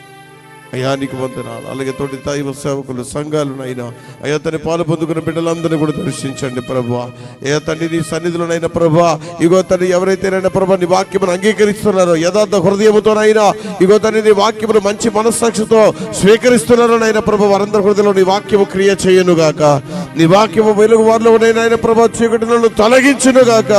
అయ్యా. నీకు వందనాలు. అలాగే తోటి దైవ సేవకులు సంఘాలునైనా అయ్యా తన పాలు పొందుకున్న బిడ్డలందరినీ కూడా దర్శించండి ప్రభువా. అయ్యా తండ్రి నీ సన్నిధిలోనైనా ప్రభువా, ఇగో తండ్రి ఎవరైతేనైనా ప్రభా నీ వాక్యమును అంగీకరిస్తున్నారో యథార్థ హృదయముతోనైనా ఇగో తండ్రి నీ వాక్యమును మంచి మనస్సాక్షితో స్వీకరిస్తున్నారో నైనా ప్రభా, వారందరి హృదయంలో నీ వాక్యము క్రియ చేయనుగాక. నీ వాక్యము వెలుగు వారిలోనైనా ప్రభా చీకటిలను తొలగించునుగాక.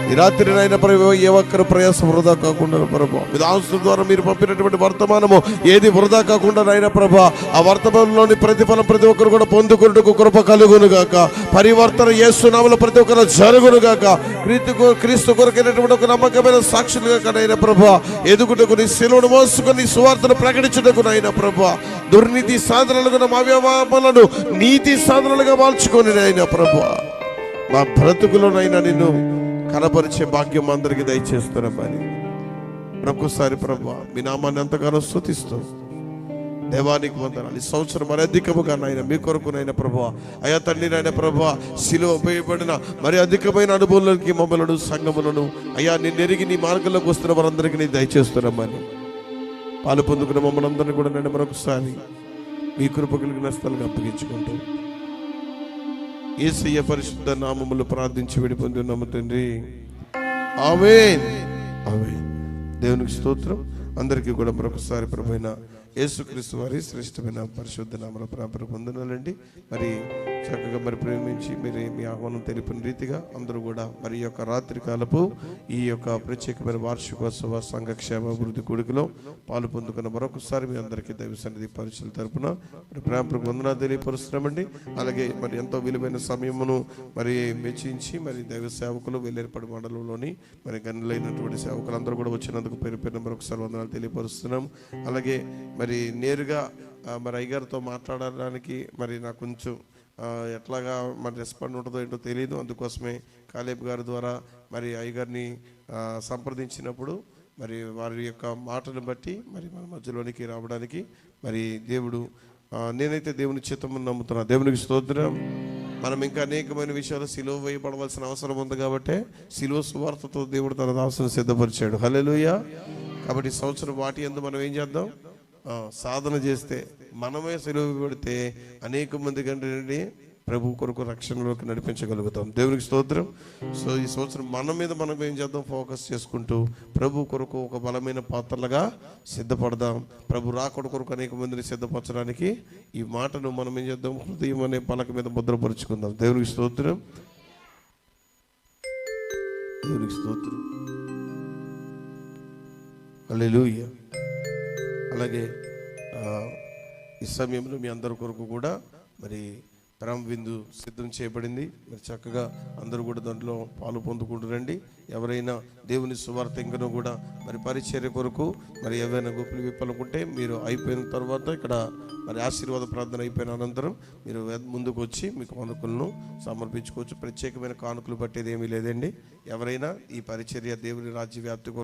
ఈ రాత్రి నైనా ప్రభు ఏ ఒక్కరు ప్రయాసం వృధా కాకుండా ప్రభు మీ దాసుల ద్వారా మీరు పంపినటువంటి వర్తమానము ఏది వృధా కాకుండా నైనా ప్రభు ఆ వర్తమానంలోని ప్రతిఫలం ప్రతి ఒక్కరు కూడా పొందుకున్నట్టుకు కృప కలుగును గాక. పరివర్తన యేసు నామములో ప్రతి ఒక్కరు జరుగును గాక. క్రీస్తు కొరకైనటువంటి ఒక నమ్మకమైన సాక్షులుగా నైనా ప్రభు ఎదుగుటకు నీ శిలువను మోసుకొని సువార్తను ప్రకటించుటకు నైనా ప్రభు దుర్నీతి సాధనలుగా మా వ్యవహారాలను నీతి సాధనలుగా మార్చుకొని నైనా ప్రభు మా బ్రతుకులోనైనా నిన్ను కనపరిచే భాగ్యం అందరికీ దయచేస్తున్నామని మరొకసారి ప్రభు మీ నామాన్ని ఎంతగానో స్తుతిస్తూ దేవానికి వందనాలు. ఈ సంవత్సరం మరి అధికముగా నాయన మీ కొరకునైనా ప్రభు అయా తండ్రి నాయన ప్రభు సిలువ ఉపయోగపడిన మరి అధికమైన అనుభవంలోకి మమ్మలను సంఘములను అయ్యా నేను ఎరిగి నీ మార్గంలోకి వస్తున్న వారందరికీ నీ దయచేస్తున్నామని పాలు పొందుకున్న మమ్మల్ని అందరినీ కూడా నేను మరొకసారి మీ కృప కలిగిన స్థలంగా అప్పగించుకుంటూ యేసయ్య పరిశుద్ధ నామములో ప్రార్థించి విడిపొందున్నాము తండ్రి. ఆమేన్ ఆమేన్. దేవునికి స్తోత్రం. అందరికీ కూడా మరొకసారి ప్రభువైన యేసుక్రీస్తు వారి శ్రేష్టమైన పరిశుద్ధ నామములో ప్రార్థన పొందనాలండి. మరి చక్కగా మరి ప్రేమించి మీరు మీ ఆహ్వానం తెలిపిన రీతిగా అందరూ కూడా మరి యొక్క రాత్రి కాలపు ఈ యొక్క ప్రత్యేకమైన వార్షికోత్సవ సంఘ క్షేమాభివృద్ధి కూడికలో పాలు పొందుకున్న మరొకసారి మీ అందరికీ దైవ సన్నిధి పరిచయం తరపున మరి ప్రేమకు వందనాలు తెలియపరుస్తున్నామండి. అలాగే మరి ఎంతో విలువైన సమయమును మరి మెచ్చించి మరి దైవ సేవకులు వెల్లేరుపడి మండలంలోని మరి గనులైనటువంటి సేవకులు అందరూ కూడా వచ్చినందుకు పేరు పేరున మరొకసారి వందనాలు తెలియపరుస్తున్నాం. అలాగే మరి నేరుగా మరి అయ్యగారితో మాట్లాడడానికి మరి నాకు కొంచెం ఎట్లాగా మరి రెస్పాండ్ ఉంటుందో ఏంటో తెలియదు. అందుకోసమే కాలేబ్ గారి ద్వారా మరి అయ్యగారిని సంప్రదించినప్పుడు మరి వారి యొక్క మాటను బట్టి మరి మన మధ్యలోనికి రావడానికి మరి దేవుడు నేనైతే దేవుని చిత్తమని నమ్ముతున్నా. దేవునికి స్తోత్రం. మనం ఇంకా అనేకమైన విషయాలు సిలువ వేయబడవలసిన అవసరం ఉంది కాబట్టి సిలువ సువార్తతో దేవుడు తన దాసును సిద్ధపరిచాడు. హల్లెలూయా. కాబట్టి ఈ సంవత్సరం వాటి యందు మనం ఏం చేద్దాం, సాధన చేస్తే మనమే సిలువ పెడితే అనేక మంది కంటే ప్రభు కొరకు రక్షణలోకి నడిపించగలుగుతాం. దేవునికి స్తోత్రం. సో ఈ సంవత్సరం మన మీద మనం ఏం చేద్దాం, ఫోకస్ చేసుకుంటూ ప్రభు కొరకు ఒక బలమైన పాత్రలుగా సిద్ధపడదాం. ప్రభు రాకడ కొరకు అనేక మందిని సిద్ధపరచడానికి ఈ మాటను మనం ఏం చేద్దాం, హృదయం అనే పలక మీద ముద్రపరుచుకుందాం. దేవునికి స్తోత్రం. దేవునికి స్తోత్రం. హల్లెలూయా. అలాగే ఈ సమయంలో మీ అందరి కొరకు కూడా మరి విరామ విందు సిద్ధం చేయబడింది. మరి చక్కగా అందరూ కూడా దాంట్లో పాలు పొందుకుంటారండి. ఎవరైనా దేవుని సువార్త ఇంకనూ కూడా మరి పరిచర్య కొరకు మరి ఏవైనా గొప్పలు విప్పాలనుకుంటే మీరు అయిపోయిన తర్వాత ఇక్కడ మరి ఆశీర్వాద ప్రార్థన అయిపోయిన అనంతరం మీరు ముందుకు వచ్చి మీకు కానుకలను సమర్పించుకోవచ్చు. ప్రత్యేకమైన కానుకలు పట్టేది ఏమీ లేదండి. ఎవరైనా ఈ పరిచర్య దేవుని రాజ్య వ్యాప్తి